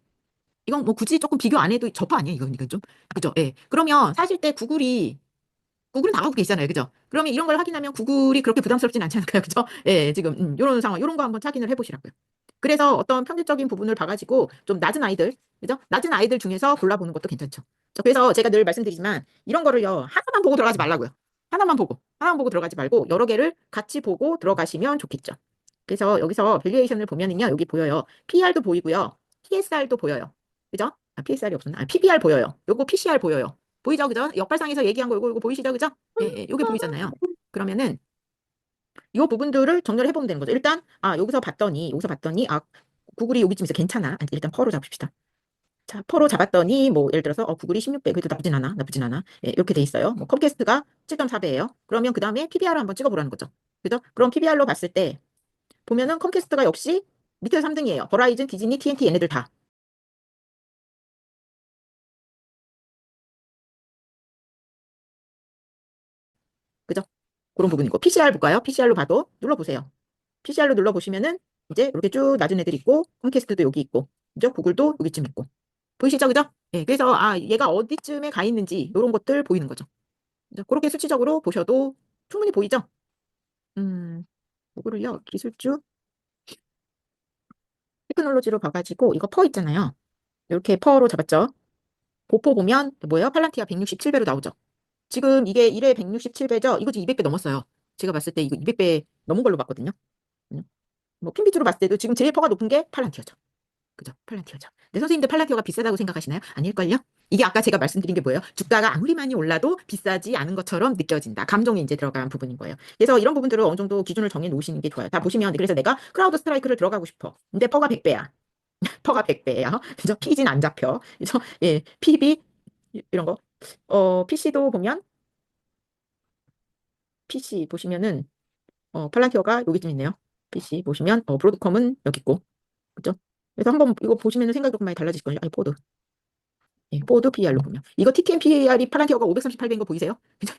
이건 뭐 굳이 조금 비교 안 해도 접화 아니에요? 이건 좀. 그죠? 예. 그러면 사실 때 구글은 나가고 계시잖아요. 그죠? 그러면 이런 걸 확인하면 구글이 그렇게 부담스럽진 않지 않을까요? 그죠? 예, 지금, 요런 상황, 요런 거 한번 확인을 해보시라고요. 그래서 어떤 편집적인 부분을 봐가지고 좀 낮은 아이들, 그죠? 낮은 아이들 중에서 골라보는 것도 괜찮죠. 그래서 제가 늘 말씀드리지만 이런 거를요, 하나만 보고 들어가지 말라고요. 하나만 보고 들어가지 말고 여러 개를 같이 보고 들어가시면 좋겠죠. 그래서 여기서 밸류에이션을 보면은요, 여기 보여요. PR도 보이고요. TSR도 보여요. 그죠? PSR이 없었나? PBR 보여요. 요거 PCR 보여요. 보이죠? 그죠? 역발상에서 얘기한 거 요거 보이시죠? 그죠? 예, 예, 요게 보이잖아요. 그러면은 요 부분들을 정렬해 보면 되는 거죠. 일단 여기서 봤더니 구글이 여기쯤 있어 괜찮아. 일단 퍼로 잡읍시다. 자, 퍼로 잡았더니 뭐 예를 들어서 구글이 16배 그래도 나쁘진 않아. 예, 이렇게 돼 있어요. 뭐 컴캐스트가 7.4배예요. 그러면 그다음에 PBR을 한번 찍어 보라는 거죠. 그죠? 그럼 PBR로 봤을 때 보면은 컴캐스트가 역시 밑에 3등이에요. 버라이즌, 디즈니, TNT 얘네들 다. 그죠? 그런 부분이고 PCR 볼까요? PCR로 봐도 눌러보세요. PCR로 눌러보시면은 이제 이렇게 쭉 낮은 애들 있고 홈캐스트도 여기 있고 그죠? 구글도 여기쯤 있고 보이시죠? 그죠? 예, 그래서 얘가 어디쯤에 가 있는지 이런 것들 보이는 거죠. 그죠? 그렇게 수치적으로 보셔도 충분히 보이죠? 이거를요 기술주 테크놀로지로 봐가지고 이거 퍼 있잖아요. 이렇게 퍼로 잡았죠. 보포 보면 뭐예요? 팔란티아 167배로 나오죠. 지금 이게 1회 167배죠? 이거 지금 200배 넘었어요. 제가 봤을 때 이거 200배 넘은 걸로 봤거든요. 뭐 핀비트로 봤을 때도 지금 제일 퍼가 높은 게 팔란티어죠. 그죠? 팔란티어죠. 근데 선생님들 팔란티어가 비싸다고 생각하시나요? 아닐걸요? 이게 아까 제가 말씀드린 게 뭐예요? 주가가 아무리 많이 올라도 비싸지 않은 것처럼 느껴진다. 감정이 이제 들어간 부분인 거예요. 그래서 이런 부분들을 어느 정도 기준을 정해 놓으시는 게 좋아요. 다 보시면 그래서 내가 크라우드 스트라이크를 들어가고 싶어. 근데 퍼가 100배야. 퍼가 100배야. 그죠? 피진 안 잡혀. 그죠? 예. PB 이런 거. PC도 보면 PC 보시면은 팔란티어가 여기쯤 있네요. PC 보시면 브로드컴은 여기 있고. 그죠? 그래서 한번 이거 보시면 생각이 조금 많이 달라질 거예요. 아니, 포드. 예, 포드 PR로 보면. 이거 TTM PR이 파란티어가 538배인 거 보이세요? 그죠?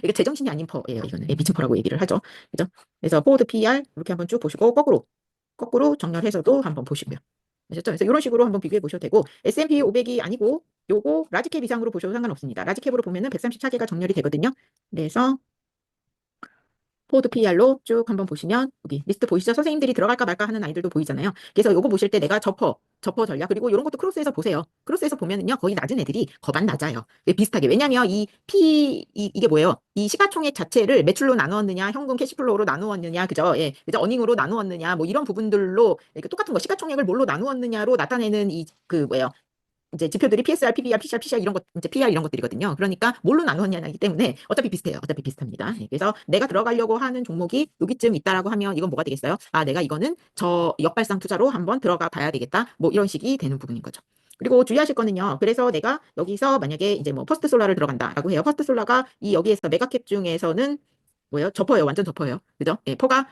이게 제정신이 아닌 퍼예요, 이거는. 예, 미친 퍼라고 얘기를 하죠. 그죠? 그래서 포드 PR 이렇게 한번 쭉 보시고, 거꾸로 정렬해서도 한번 보시고요. 아셨죠? 그래서 이런 식으로 한번 비교해 보셔도 되고, S&P 500이 아니고, 요거 라지캡 이상으로 보셔도 상관없습니다. 라지캡으로 보면은 134개가 정렬이 되거든요. 그래서 포드 PR로 쭉 한번 보시면 여기 리스트 보이시죠? 선생님들이 들어갈까 말까 하는 아이들도 보이잖아요. 그래서 요거 보실 때 내가 접어 전략 그리고 이런 것도 크로스해서 보세요. 크로스해서 보면은요 거의 낮은 애들이 거반 낮아요. 비슷하게 왜냐면 이게 뭐예요? 이 시가총액 자체를 매출로 나누었느냐, 현금 캐시플로우로 나누었느냐, 그죠? 예, 그죠? 어닝으로 나누었느냐, 뭐 이런 부분들로 이렇게 똑같은 거 시가총액을 뭘로 나누었느냐로 나타내는 뭐예요? 이제 지표들이 PSR, PBR, PCR, PCR 이런 것, 이제 PR 이런 것들이거든요. 그러니까 뭘로 나누었냐기 때문에 어차피 비슷해요. 어차피 비슷합니다. 예, 그래서 내가 들어가려고 하는 종목이 여기쯤 있다라고 하면 이건 뭐가 되겠어요? 아, 내가 이거는 저 역발상 투자로 한번 들어가 봐야 되겠다. 뭐 이런 식이 되는 부분인 거죠. 그리고 주의하실 거는요. 그래서 내가 여기서 만약에 이제 뭐 퍼스트 솔라를 들어간다라고 해요. 퍼스트 솔라가 이 여기에서 메가캡 중에서는 뭐예요? 접어요. 완전 접어요. 그죠? 예, 퍼가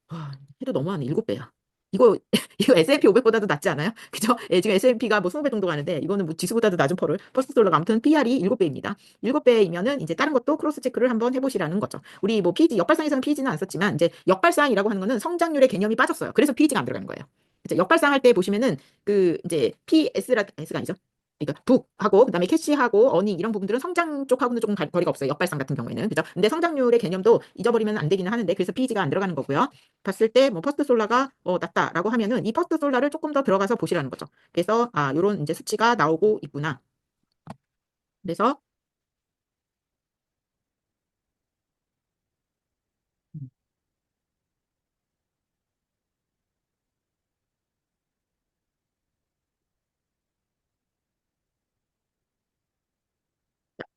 와, 해도 너무하네. 7배야. 이거 이거 S&P 500보다도 낫지 않아요? 그죠? 예, 지금 S&P가 뭐 20배 정도 가는데 이거는 뭐 지수보다도 낮은 퍼를 퍼스트 솔라가 아무튼 PR이 7배입니다. 7배이면은 이제 다른 것도 크로스 체크를 한번 해보시라는 거죠. 우리 뭐 PG 역발상에서는 PG는 안 썼지만 이제 역발상이라고 하는 거는 성장률의 개념이 빠졌어요. 그래서 PG가 안 들어가는 거예요. 그죠? 역발상 할 때 보시면은 그 이제 PS라 S가 아니죠. 그러니까 북하고 그다음에 캐시하고 어닝 이런 부분들은 성장 쪽하고는 조금 거리가 없어요. 역발상 같은 경우에는. 그죠? 근데 성장률의 개념도 잊어버리면 안 되기는 하는데 그래서 PG가 안 들어가는 거고요. 봤을 때 뭐 퍼스트 솔라가 낮다라고 하면은 이 퍼스트 솔라를 조금 더 들어가서 보시라는 거죠. 그래서 아, 요런 이제 수치가 나오고 있구나. 그래서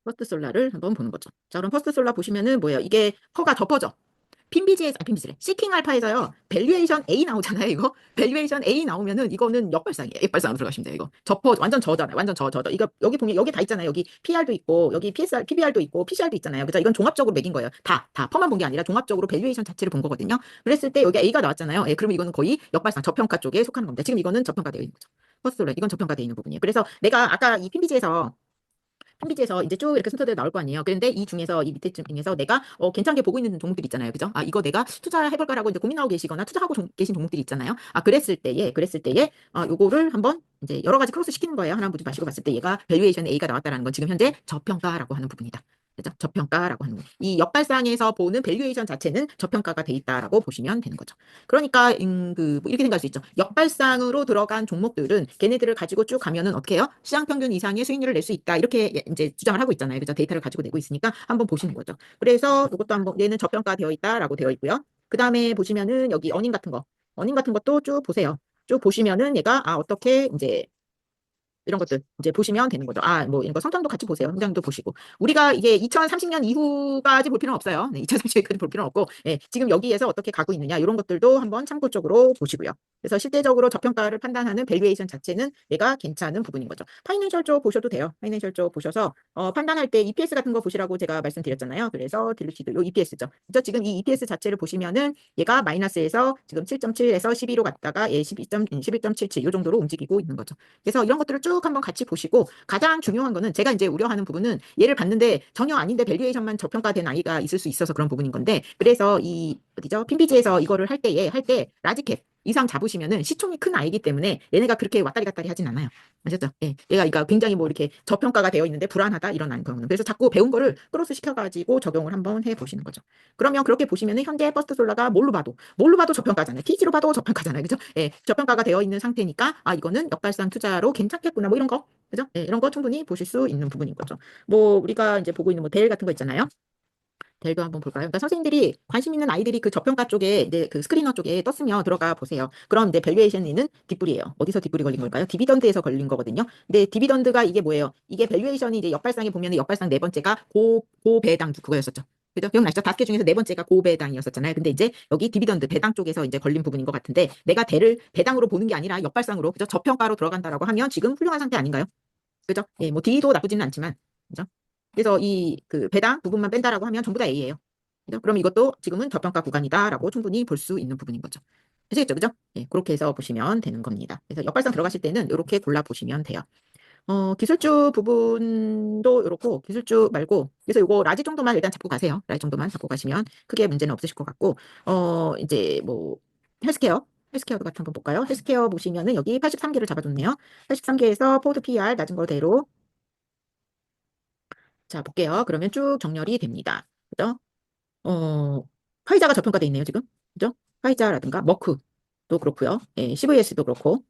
퍼스트 솔라를 한번 보는 거죠. 자, 그럼 퍼스트 솔라 보시면은 뭐예요? 이게 허가 덮어져. 핀비지에서, 아, 핀비지래. 시킹 알파에서요. 밸류에이션 A 나오잖아요, 이거. 밸류에이션 A 나오면은 이거는 역발상이에요. 역발상으로 들어가시면 돼요, 이거. 완전 저잖아요. 완전 저. 이거 여기 보면 여기 다 있잖아요. 여기 PR도 있고, 여기 PSR, PBR도 있고, PCR도 있잖아요. 그죠? 이건 종합적으로 매긴 거예요. 퍼만 본 게 아니라 종합적으로 밸류에이션 자체를 본 거거든요. 그랬을 때 여기 A가 나왔잖아요. 예, 그러면 이거는 거의 역발상, 저평가 쪽에 속하는 겁니다. 지금 이거는 저평가되어 있는 거죠. 퍼스트 이건 저평가되어 있는 부분이에요. 그래서 내가 아까 이 핀비지에서 핀비지에서 이제 쭉 이렇게 순서대로 나올 거 아니에요. 그런데 이 중에서 이 밑에 중에서 내가 괜찮게 보고 있는 종목들 있잖아요. 그죠? 아, 이거 내가 투자해볼까라고 이제 고민하고 계시거나 투자하고 계신 종목들이 있잖아요. 아, 그랬을 때에 요거를 한번 이제 여러 가지 크로스 시키는 거예요. 하나 보지 마시고 봤을 때 얘가 밸류에이션 A가 나왔다라는 건 지금 현재 저평가라고 하는 부분이다. 그죠? 저평가라고 하는 부분. 이 역발상에서 보는 밸류에이션 자체는 저평가가 돼 있다라고 보시면 되는 거죠. 그러니까 뭐 이렇게 생각할 수 있죠. 역발상으로 들어간 종목들은 걔네들을 가지고 쭉 가면은 어떻게 해요? 시장 평균 이상의 수익률을 낼 수 있다. 이렇게 이제 주장을 하고 있잖아요. 그죠? 데이터를 가지고 내고 있으니까 한번 보시는 거죠. 그래서 이것도 한번 얘는 저평가되어 있다라고 되어 있고요. 그다음에 보시면은 여기 어닝 같은 것도 쭉 보세요. 쭉 보시면은 얘가 어떻게 이제 이런 것들 이제 보시면 되는 거죠. 아, 뭐 이런 거 성장도 같이 보세요. 성장도 보시고. 우리가 이게 2030년 이후까지 볼 필요는 없어요. 네, 2030년까지 볼 필요는 없고, 예, 지금 여기에서 어떻게 가고 있느냐 이런 것들도 한번 참고적으로 보시고요. 그래서 실제적으로 저평가를 판단하는 밸류에이션 자체는 얘가 괜찮은 부분인 거죠. 파이낸셜 쪽 보셔도 돼요. 파이낸셜 쪽 보셔서 판단할 때 EPS 같은 거 보시라고 제가 말씀드렸잖아요. 그래서 딜루시드 요 EPS죠. 그죠? 지금 이 EPS 자체를 보시면은 얘가 마이너스에서 지금 7.7에서 12로 갔다가 11.77 요 정도로 움직이고 있는 거죠. 그래서 이런 것들을 쭉 한번 같이 보시고 가장 중요한 거는 제가 이제 우려하는 부분은 얘를 봤는데 전혀 아닌데 밸류에이션만 저평가된 아이가 있을 수 있어서 그런 부분인 건데 그래서 이 어디죠? 핀비지에서 이거를 할 때 라지캡 이상 잡으시면은 시총이 큰 아이기 때문에 얘네가 그렇게 왔다리 갔다리 하진 않아요. 아셨죠? 예. 얘가 그러니까 굉장히 뭐 이렇게 저평가가 되어 있는데 불안하다 이런 경우는. 그래서 자꾸 배운 거를 크로스 시켜가지고 적용을 한번 해 보시는 거죠. 그러면 그렇게 보시면은 현재 퍼스트 솔라가 뭘로 봐도 저평가잖아요. TG로 봐도 저평가잖아요. 그죠? 예. 저평가가 되어 있는 상태니까 아, 이거는 역발상 투자로 괜찮겠구나. 뭐 이런 거. 그죠? 예, 이런 거 충분히 보실 수 있는 부분인 거죠. 뭐 우리가 이제 보고 있는 뭐 델 같은 거 있잖아요. 델도 한번 볼까요? 그러니까 선생님들이 관심 있는 아이들이 그 저평가 쪽에 이제 그 스크리너 쪽에 떴으면 들어가 보세요. 그럼 이제 밸류에이션은 뒷불이에요. 어디서 뒷불이 걸린 걸까요? 디비던드에서 걸린 거거든요. 근데 디비던드가 이게 뭐예요? 이게 밸류에이션이 이제 역발상에 보면 역발상 네 번째가 고배당 그거였었죠. 그죠? 기억나시죠? 5개 중에서 네 번째가 고배당이었었잖아요. 근데 이제 여기 디비던드 배당 쪽에서 이제 걸린 부분인 것 같은데 내가 대를 배당으로 보는 게 아니라 역발상으로 그죠? 저평가로 들어간다라고 하면 지금 훌륭한 상태 아닌가요? 그죠? 예, 뭐 D도 나쁘지는 않지만 그죠? 그래서 이 그 배당 부분만 뺀다라고 하면 전부 다 A예요. 그죠? 그럼 이것도 지금은 저평가 구간이다라고 충분히 볼 수 있는 부분인 거죠. 아시겠죠? 그죠? 예, 그렇게 해서 보시면 되는 겁니다. 그래서 역발상 들어가실 때는 이렇게 골라 보시면 돼요. 기술주 부분도 이렇고 기술주 말고 그래서 요거 라지 정도만 일단 잡고 가세요. 라지 정도만 잡고 가시면 크게 문제는 없으실 것 같고 이제 뭐 헬스케어 같은 거 볼까요? 헬스케어 보시면은 여기 83개를 잡아줬네요. 83개에서 포드 PR 낮은 거대로 자 볼게요. 그러면 쭉 정렬이 됩니다. 그죠? 어, 화이자가 저평가돼 있네요, 지금. 그죠? 화이자라든가 머크도 그렇고요. 예, CVS도 그렇고.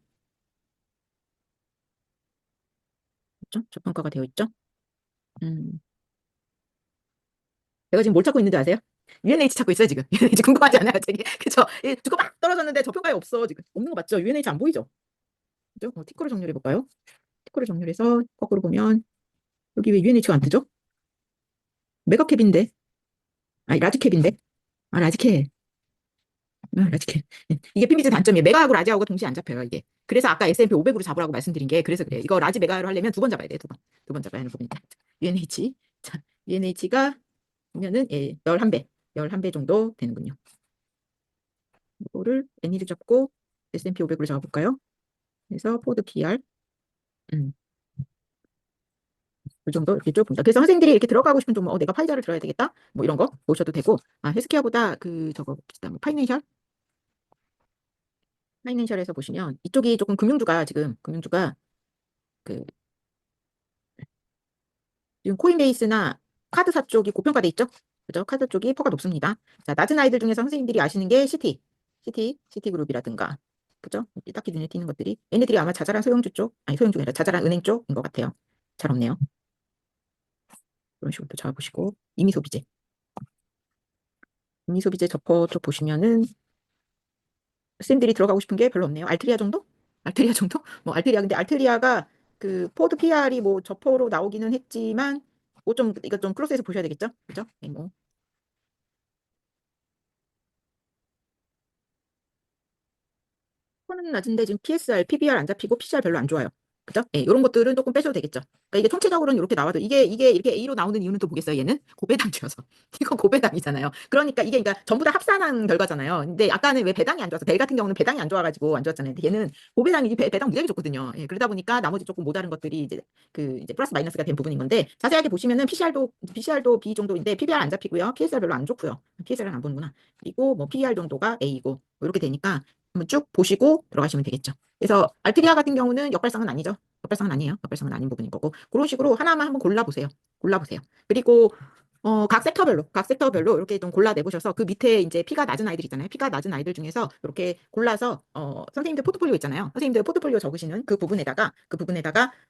그죠? 저평가가 되어 있죠. 음. 내가 지금 뭘 찾고 있는지 아세요? UNH 찾고 있어요, 지금. UNH 궁금하지 않아요, 되게. 그죠? 예, 주가 막 떨어졌는데 저평가에 없어, 지금. 없는 거 맞죠? UNH 안 보이죠? 그죠? 티커를 정렬해 볼까요? 테크를 정렬해서 거꾸로 보면 여기 왜 UNH가 안 뜨죠? 메가캡인데. 아니, 라지캡인데. 아, 라지캡. 아, 라지캡. 이게 핀비즈 단점이에요. 메가하고 라지하고 동시에 안 잡혀요, 이게. 그래서 아까 S&P 500으로 잡으라고 말씀드린 게 그래서 그래요. 이거 라지 메가로 하려면 두 번 잡아야 돼요, 두 번. 두 번 잡아야 하는 부분이다. UNH. 자, UNH가 보면은, 예, 11배. 11배 정도 되는군요. 이거를 N이를 잡고 S&P 500으로 잡아볼까요? 그래서 포드 PR. 음, 이 정도 이렇게 쭉 봅니다. 그래서 선생님들이 이렇게 들어가고 싶은 종목, 내가 파이자를 들어야 되겠다. 뭐 이런 거 보셔도 되고, 아, 헬스케어보다 그 저거 봅시다. 뭐 파이낸셜에서 보시면 이쪽이 조금 금융주가 지금 금융주가 그 지금 코인베이스나 카드사 쪽이 고평가돼 있죠? 그죠? 카드 쪽이 퍼가 높습니다. 자, 낮은 아이들 중에서 선생님들이 아시는 게 시티그룹이라든가, 그죠? 딱히 눈에 띄는 것들이 얘네들이 아마 자잘한 소형주 쪽, 아니 소형주가 아니라 자잘한 은행 쪽인 것 같아요. 잘 없네요. 이런 식으로 또 잡아보시고 이미소비재 저퍼 쪽 보시면은 쌤들이 들어가고 싶은 게 별로 없네요. 알트리아 정도? 알트리아 정도? 뭐 알트리아 근데 알트리아가 그 포드 PR이 뭐 저퍼로 나오기는 했지만 뭐 좀 이거 좀 클로스에서 보셔야 되겠죠? 그죠? 네, 뭐 는 낮은데 지금 PSR, PBR 안 잡히고 PCR 별로 안 좋아요. 그죠? 예, 이런 것들은 조금 빼셔도 되겠죠. 그러니까 이게 총체적으로는 이렇게 나와도 이게 이렇게 A로 나오는 이유는 또 보겠어요. 얘는 고배당주여서 이거 고배당이잖아요. 그러니까 이게 그러니까 전부 다 합산한 결과잖아요. 근데 아까는 왜 배당이 안 좋아서 벨 같은 경우는 배당이 안 좋아가지고 안 좋았잖아요. 근데 얘는 고배당이 배당 무지하게 좋거든요. 예, 그러다 보니까 나머지 조금 모자른 것들이 이제 플러스 마이너스가 된 부분인 건데 자세하게 보시면은 PCR도 B 정도인데 PBR 안 잡히고요. PSR 별로 안 좋고요. PSR은 안 보는구나. 그리고 뭐 PER 정도가 A고 뭐 이렇게 되니까 한번 쭉 보시고 들어가시면 되겠죠. 그래서 알트리아 같은 경우는 역발상은 아니죠. 역발상은 아니에요. 역발상은 아닌 부분인 거고 그런 식으로 하나만 한번 골라보세요. 골라보세요. 그리고 각 섹터별로 이렇게 좀 골라내보셔서 그 밑에 이제 피가 낮은 아이들 있잖아요. 피가 낮은 아이들 중에서 이렇게 골라서 선생님들 포트폴리오 있잖아요. 선생님들 포트폴리오 적으시는 그 부분에다가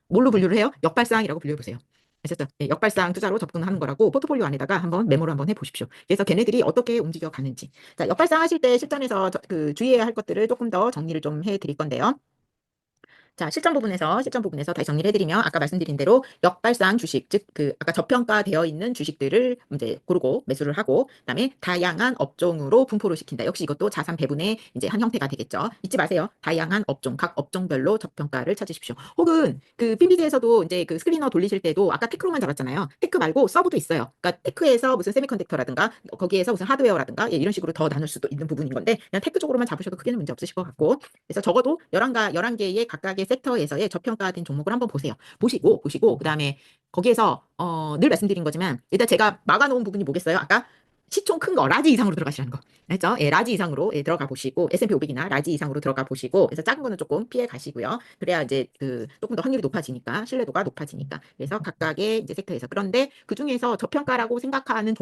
뭘로 분류를 해요? 역발상이라고 분류해보세요. 아셨죠? 예, 역발상 투자로 접근하는 거라고 포트폴리오 안에다가 한번 메모를 한번 해보십시오. 그래서 걔네들이 어떻게 움직여 가는지. 자, 역발상 하실 때 실전에서 그 주의해야 할 것들을 조금 더 정리를 좀 해드릴 건데요. 자, 실전 부분에서 다시 정리를 해드리면 아까 말씀드린 대로 역발상 주식, 즉 그 아까 저평가되어 있는 주식들을 이제 고르고 매수를 하고 그다음에 다양한 업종으로 분포를 시킨다. 역시 이것도 자산 배분의 이제 한 형태가 되겠죠. 잊지 마세요. 다양한 업종, 각 업종별로 저평가를 찾으십시오. 혹은 그 핀비즈에서도 이제 그 스크리너 돌리실 때도 아까 테크로만 잡았잖아요. 테크 말고 서브도 있어요. 그러니까 테크에서 무슨 세미컨덕터라든가 거기에서 무슨 하드웨어라든가 예, 이런 식으로 더 나눌 수도 있는 부분인 건데 그냥 테크 쪽으로만 잡으셔도 크게는 문제 없으실 것 같고 그래서 적어도 11개의 각각의 섹터에서의 저평가된 종목을 한번 보세요. 보시고 그다음에 거기에서 늘 말씀드린 거지만 일단 제가 막아놓은 부분이 뭐겠어요? 아까 시총 큰 거 라지 이상으로 들어가시라는 거. 알죠? 예, 라지 이상으로 예, 들어가 보시고 S&P 500이나 라지 이상으로 들어가 보시고 그래서 작은 거는 조금 피해 가시고요. 그래야 이제 그 조금 더 확률이 높아지니까 신뢰도가 높아지니까. 그래서 각각의 이제 섹터에서 그런데 그 중에서 저평가라고 생각하는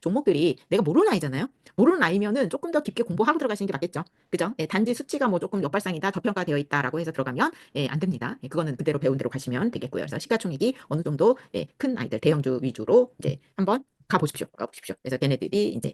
종목들이 내가 모르는 아이잖아요. 모르는 아이면은 조금 더 깊게 공부하고 들어가시는 게 맞겠죠. 그죠? 예, 단지 수치가 뭐 조금 역발상이다, 저평가되어 있다라고 해서 들어가면 예, 안 됩니다. 예, 그거는 그대로 배운 대로 가시면 되겠고요. 그래서 시가총액이 어느 정도 예, 큰 아이들, 대형주 위주로 이제 한번 가보십시오. 그래서 걔네들이 이제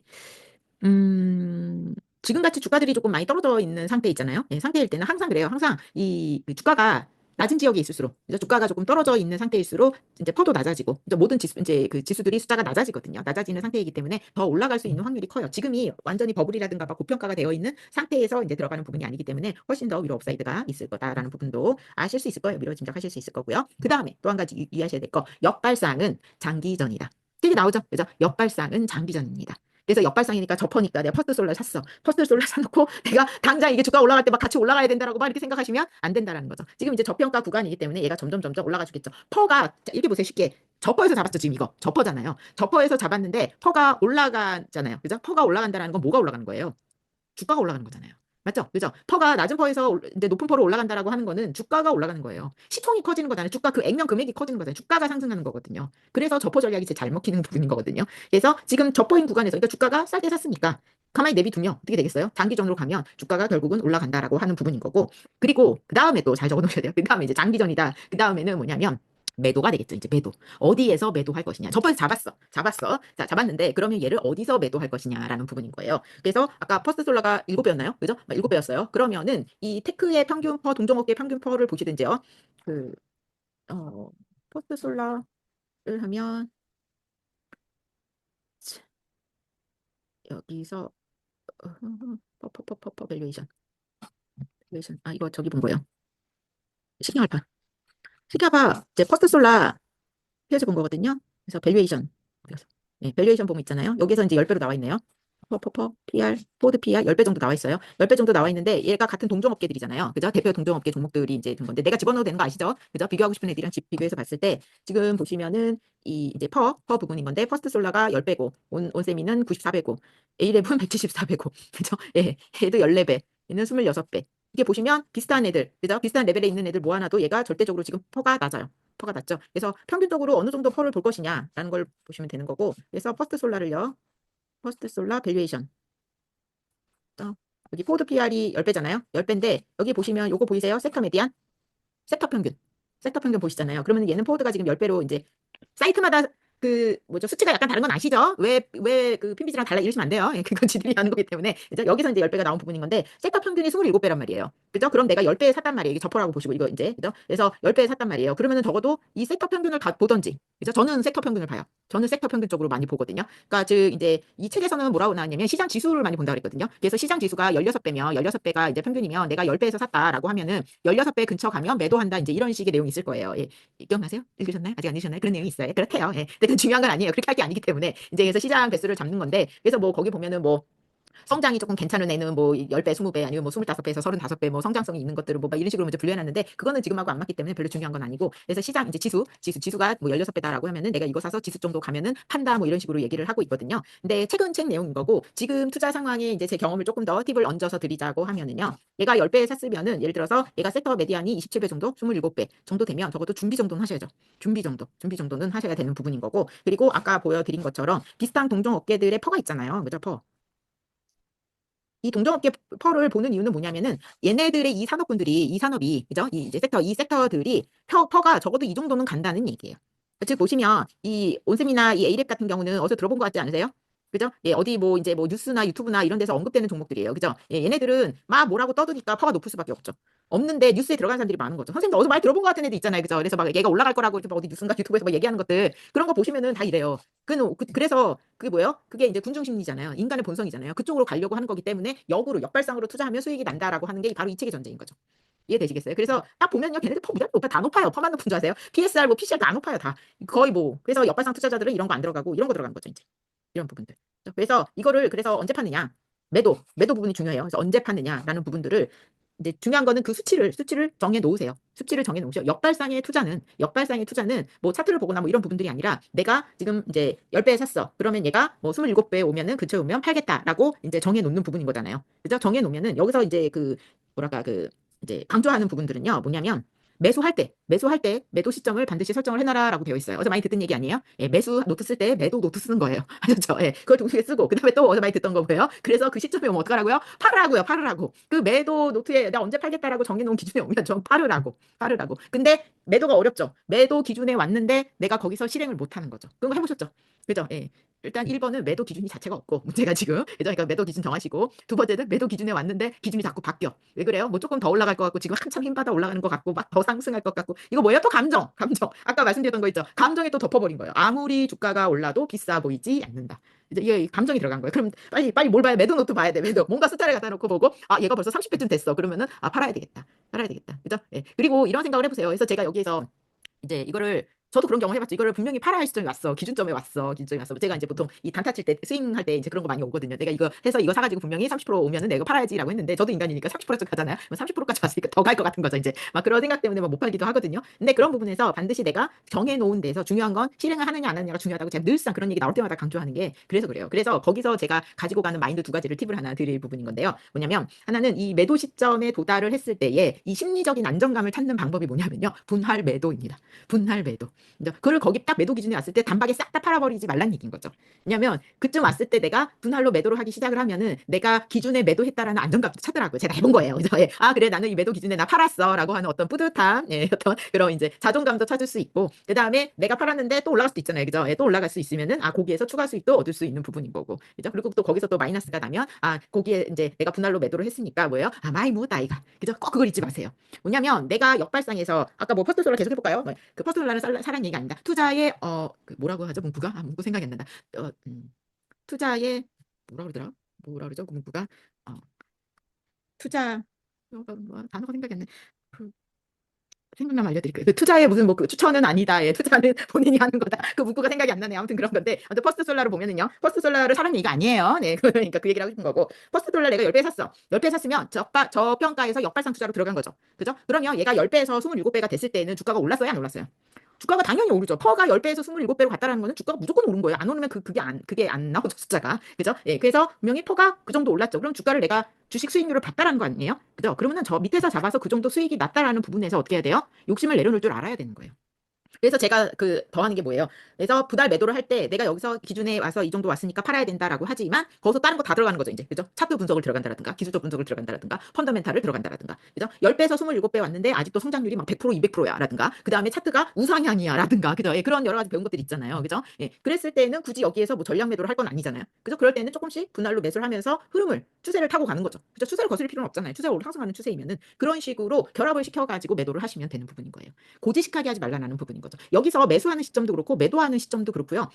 음, 지금같이 주가들이 조금 많이 떨어져 있는 상태 있잖아요. 예, 상태일 때는 항상 그래요. 항상 이그 주가가 낮은 지역에 있을수록, 이제 주가가 조금 떨어져 있는 상태일수록 이제 퍼도 낮아지고, 이제 모든 지수, 이제 그 지수들이 숫자가 낮아지거든요. 낮아지는 상태이기 때문에 더 올라갈 수 있는 확률이 커요. 지금이 완전히 버블이라든가 막 고평가가 되어 있는 상태에서 이제 들어가는 부분이 아니기 때문에 훨씬 더 위로 업사이드가 있을 거다라는 부분도 아실 수 있을 거예요. 위로 짐작하실 수 있을 거고요. 그 다음에 또 한 가지 이해하셔야 될 거, 역발상은 장기전이다. 이게 나오죠. 그래서 역발상은 장기전입니다. 그래서 역발상이니까 저퍼니까 내가 퍼스트솔라 샀어. 퍼스트솔라 사놓고 내가 당장 이게 주가 올라갈 때 막 같이 올라가야 된다라고 막 이렇게 생각하시면 안 된다라는 거죠. 지금 이제 저평가 구간이기 때문에 얘가 점점 올라가 주겠죠. 퍼가 이렇게 보세요. 쉽게. 저퍼에서 잡았죠. 지금 이거. 저퍼잖아요. 저퍼에서 잡았는데 퍼가 올라가잖아요. 그죠? 퍼가 올라간다라는 건 뭐가 올라가는 거예요? 주가가 올라가는 거잖아요. 맞죠? 그죠? 퍼가 낮은 퍼에서 이제 높은 퍼로 올라간다라고 하는 거는 주가가 올라가는 거예요. 시총이 커지는 거잖아요. 주가 그 액면 금액이 커지는 거잖아요. 주가가 상승하는 거거든요. 그래서 저퍼 전략이 제일 잘 먹히는 부분인 거거든요. 그래서 지금 저퍼인 구간에서 그러니까 주가가 쌀 때 샀으니까 가만히 내비두면 어떻게 되겠어요? 장기전으로 가면 주가가 결국은 올라간다라고 하는 부분인 거고 그리고 그 다음에 또 잘 적어 놓으셔야 돼요. 그 다음에 이제 장기전이다. 그 다음에는 뭐냐면 매도가 되겠죠. 이제 매도. 어디에서 매도할 것이냐. 저번에 잡았어. 자, 잡았는데 그러면 얘를 어디서 매도할 것이냐라는 부분인 거예요. 그래서 아까 퍼스트 솔라가 7배였나요? 그죠? 7배였어요. 그러면은 이 테크의 평균 퍼, 동종업계 평균 퍼를 보시든지요. 그 어, 포스트 솔라를 하면 치, 여기서 퍼 밸류에이션 아 이거 저기 본 거예요. 시계알파 시계알파 이제 퍼스트 솔라 페이지 본 거거든요. 그래서 밸류에이션 네, 밸류에이션 보면 있잖아요. 여기서 이제 10배로 나와 있네요. PR, 포드 PR 10배 정도 나와 있어요. 10배 정도 나와 있는데 얘가 같은 동종업계들이잖아요. 그죠? 대표 동종업계 종목들이 이제 든 건데 내가 집어넣어도 되는 거 아시죠? 그죠? 비교하고 싶은 애들이랑 비교해서 봤을 때 지금 보시면은 이 이제 퍼 부분인 건데 퍼스트 솔라가 10배고 온세미는 94배고 A랩은 174배고 그죠? 예. 얘도 14배. 얘는 26배. 이게 보시면 비슷한 애들, 그죠? 비슷한 레벨에 있는 애들 모아놔도 얘가 절대적으로 지금 퍼가 낮아요. 퍼가 낮죠. 그래서 평균적으로 어느 정도 퍼를 볼 것이냐라는 걸 보시면 되는 거고. 그래서 퍼스트 솔라를요. 퍼스트 솔라 밸류에이션. 여기 포드 PR이 10배잖아요. 10배인데 여기 보시면 요거 보이세요? 섹터 메디안? 섹터 평균. 섹터 평균 보시잖아요. 그러면 얘는 포드가 지금 10배로 이제 사이트마다 그 뭐죠 수치가 약간 다른 건 아시죠? 왜 그 핀비즈랑 달라 이러시면 안 돼요. 예, 그건 지들이 하는 거기 때문에 그죠? 여기서 이제 10배가 나온 부분인 건데 섹터 평균이 27배란 말이에요. 그죠? 그럼 내가 10배 샀단 말이에요. 이게 저퍼라고 보시고 이거 이제 그죠? 그래서 10배 샀단 말이에요. 그러면은 적어도 이 섹터 평균을 다 보던지 그죠? 저는 섹터 평균을 봐요. 저는 섹터 평균 쪽으로 많이 보거든요. 그러니까 즉 이제 이 책에서는 뭐라고 나왔냐면 시장 지수를 많이 본다고 그랬거든요. 그래서 시장 지수가 16배면 16배가 이제 평균이면 내가 10배에서 샀다라고 하면은 16배 근처 가면 매도한다 이제 이런 식의 내용이 있을 거예요. 예. 기억나세요? 읽으셨나요? 아직 안 읽으셨나요? 그런 내용이 있어요. 그렇대요. 예. 근데 그건 중요한 건 아니에요. 그렇게 할 게 아니기 때문에 이제 그래서 시장 배수를 잡는 건데 그래서 뭐 거기 보면은 뭐 성장이 조금 괜찮은 애는 뭐 10배, 20배 아니면 뭐 25배에서 35배 뭐 성장성이 있는 것들을 뭐 이런 식으로 먼저 분류해놨는데 그거는 지금하고 안 맞기 때문에 별로 중요한 건 아니고 그래서 시장 이제 지수가 뭐 16배다라고 하면은 내가 이거 사서 지수 정도 가면은 판다 뭐 이런 식으로 얘기를 하고 있거든요. 근데 책은 책 내용인 거고 지금 투자 상황에 이제 제 경험을 조금 더 팁을 얹어서 드리자고 하면은요. 얘가 10배에 샀으면은 예를 들어서 얘가 섹터 메디안이 27배 정도, 27배 정도 되면 적어도 준비 정도는 하셔야죠. 준비 정도는 하셔야 되는 부분인 거고 그리고 아까 보여드린 것처럼 비슷한 동종 업계들의 퍼가 있잖아요. 그죠? 퍼. 이 동종업계 펄을 보는 이유는 뭐냐면은 얘네들의 이 산업군들이 이 산업이 그죠? 이 이제 섹터 이 섹터들이 퍼가 적어도 이 정도는 간다는 얘기예요. 즉 보시면 이 온셈이나 이 A랩 같은 경우는 어디서 들어본 것 같지 않으세요? 그죠? 예, 어디 뭐 이제 뭐 뉴스나 유튜브나 이런 데서 언급되는 종목들이에요. 그죠? 예, 얘네들은 막 뭐라고 떠드니까 퍼가 높을 수밖에 없죠. 없는데 뉴스에 들어간 사람들이 많은 거죠. 선생님도 어디서 많이 들어본 것 같은 애들 있잖아요. 그죠? 그래서 막 얘가 올라갈 거라고 이렇게 막 어디 뉴스인가 유튜브에서 막 얘기하는 것들 그런 거 보시면은 다 이래요. 그래서 그게 뭐예요? 그게 이제 군중 심리잖아요. 인간의 본성이잖아요. 그쪽으로 가려고 하는 거기 때문에 역으로 역발상으로 투자하면 수익이 난다라고 하는 게 바로 이 책의 전제인 거죠. 이해되시겠어요? 그래서 딱 보면요, 걔네들 퍼 무지하게 높아요. 다 높아요. 퍼만 높은 줄 아세요? PSR, 뭐 PCR 다 높아요. 다 거의 뭐 그래서 역발상 투자자들은 이런 거 안 들어가고 이런 거 들어가는 거죠, 이제 이런 부분들. 그래서 이거를 그래서 언제 파느냐? 매도 부분이 중요해요. 그래서 언제 파느냐라는 부분들을 이제 중요한 거는 그 수치를 정해 놓으세요. 수치를 정해 놓으셔. 역발상의 투자는 뭐 차트를 보거나 뭐 이런 부분들이 아니라 내가 지금 이제 10배 샀어. 그러면 얘가 뭐 27배 오면은 근처에 오면 팔겠다라고 이제 정해 놓는 부분인 거잖아요. 그죠? 정해 놓으면은 여기서 이제 그 뭐랄까 그 이제 강조하는 부분들은요. 뭐냐면 매수할 때 매도 시점을 반드시 설정을 해놔라라고 되어 있어요. 어제 많이 듣던 얘기 아니에요? 예, 매수 노트 쓸 때 매도 노트 쓰는 거예요. 아셨죠? 예, 그걸 동시에 쓰고 그다음에 또 어제 많이 듣던 거 뭐예요? 그래서 그 시점에 오면 어떡하라고요? 팔으라고. 그 매도 노트에 내가 언제 팔겠다라고 정해놓은 기준에 오면 좀 팔으라고. 근데 매도가 어렵죠. 매도 기준에 왔는데 내가 거기서 실행을 못 하는 거죠. 그런 거 해보셨죠? 그죠? 예. 일단 1번은 매도 기준이 자체가 없고 문제가 지금 그러니까 매도 기준 정하시고 두 번째는 매도 기준에 왔는데 기준이 자꾸 바뀌어. 왜 그래요? 뭐 조금 더 올라갈 것 같고 지금 한참 힘받아 올라가는 것 같고 막 더 상승할 것 같고 이거 뭐예요? 또 감정. 아까 말씀드렸던 거 있죠. 감정에 또 덮어버린 거예요. 아무리 주가가 올라도 비싸 보이지 않는다. 이제 이게 감정이 들어간 거예요. 그럼 빨리 뭘 봐야 매도 노트 봐야 돼. 매도 뭔가 숫자를 갖다 놓고 보고 아 얘가 벌써 30배쯤 됐어. 그러면은 아 팔아야 되겠다. 그죠? 예. 그리고 이런 생각을 해보세요. 그래서 제가 여기에서 이제 이거를 저도 그런 경험 해봤죠. 이거를 분명히 팔아야 할 시점이 왔어. 기준점에 왔어. 제가 이제 보통 이 단타 칠 때 스윙할 때 이제 그런 거 많이 오거든요. 내가 이거 해서 이거 사가지고 분명히 30% 오면은 내가 팔아야지라고 했는데 저도 인간이니까 30%씩 가잖아요. 30%까지 왔으니까 더 갈 것 같은 거죠. 이제 막 그런 생각 때문에 막 못 팔기도 하거든요. 근데 그런 부분에서 반드시 내가 정해놓은 데서 중요한 건 실행을 하느냐 안 하느냐가 중요하다고 제가 늘상 그런 얘기 나올 때마다 강조하는 게 그래서 그래요. 그래서 거기서 제가 가지고 가는 마인드 두 가지를 팁을 하나 드릴 부분인 건데요. 뭐냐면 하나는 이 매도 시점에 도달을 했을 때에 이 심리적인 안정감을 찾는 방법이 뭐냐면요. 분할 매도입니다. 분할 매도. 이제 그걸 거기 딱 매도 기준에 왔을 때 단박에 싹 다 팔아버리지 말란 얘기인 거죠. 왜냐면 그쯤 왔을 때 내가 분할로 매도를 하기 시작을 하면은 내가 기준에 매도했다라는 안정감도 찾더라고요. 제가 해본 거예요. 그래서 예, 아 그래 나는 이 매도 기준에 나 팔았어라고 하는 어떤 뿌듯함, 예, 어떤 그런 이제 자존감도 찾을 수 있고 그 다음에 내가 팔았는데 또 올라갈 수도 있잖아요. 그죠? 예, 또 올라갈 수 있으면은 아 거기에서 추가 수익도 얻을 수 있는 부분인 거고, 그죠? 그리고 또 거기서 또 마이너스가 나면 아 거기에 이제 내가 분할로 매도를 했으니까 뭐예요? 아 마이 무다이가, 그죠? 꼭 그걸 잊지 마세요. 뭐냐면 내가 역발상에서 아까 뭐 퍼스트솔라 계속 해볼까요? 그 퍼스트솔라는 사랑 얘기 아닙니다. 투자의 그 뭐라고 하죠? 문구가 문구 생각이 안 난다. 어, 투자의 뭐라 그러더라? 뭐라 그러죠? 그 문구가 어, 투자 단어가 생각이 안 나. 그, 생각나면 알려드릴게요. 그 투자의 무슨 뭐 그 추천은 아니다. 예, 투자는 본인이 하는 거다. 그 문구가 생각이 안 나네요. 아무튼 그런 건데, 아무튼 퍼스트 솔라를 보면은요, 퍼스트 솔라를 사는 얘기가 아니에요. 네, 그러니까 그 얘기를 하고 싶은 거고, 퍼스트 솔라 내가 10배 샀어. 10배 샀으면 저평가에서 역발상 투자로 들어간 거죠. 그죠? 그러면 얘가 10배에서 27배가 됐을 때는 주가가 올랐어요, 안 올랐어요? 주가가 당연히 오르죠. 퍼가 10배에서 27배로 갔다라는 거는 주가가 무조건 오른 거예요. 안 오르면 그게 안 나오죠, 숫자가. 그죠? 예, 그래서 분명히 퍼가 그 정도 올랐죠. 그럼 주가를 내가 주식 수익률을 봤다라는 거 아니에요? 그죠? 그러면은 저 밑에서 잡아서 그 정도 수익이 났다라는 부분에서 어떻게 해야 돼요? 욕심을 내려놓을 줄 알아야 되는 거예요. 그래서 제가 그 더하는 게 뭐예요? 그래서 분할 매도를 할 때 내가 여기서 기준에 와서 이 정도 왔으니까 팔아야 된다라고 하지만 거기서 다른 거 다 들어가는 거죠, 이제. 그죠? 차트 분석을 들어간다라든가 기술적 분석을 들어간다라든가 펀더멘탈을 들어간다라든가. 그죠? 10배에서 27배 왔는데 아직도 성장률이 막 100% 200%야라든가. 그다음에 차트가 우상향이야라든가. 그죠? 예, 그런 여러 가지 배운 것들이 있잖아요. 그죠? 예. 그랬을 때는 굳이 여기에서 뭐 전략 매도를 할 건 아니잖아요. 그죠? 그럴 때는 조금씩 분할로 매수를 하면서 추세를 타고 가는 거죠. 그죠? 추세를 거스릴 필요는 없잖아요. 추세가 상승하는 추세이면은 그런 식으로 결합을 시켜 가지고 매도를 하시면 되는 부분인 거예요. 고지식하게 하지 말라는 부분인 거죠. 여기서 매수하는 시점도 그렇고 매도하는 시점도 그렇고요.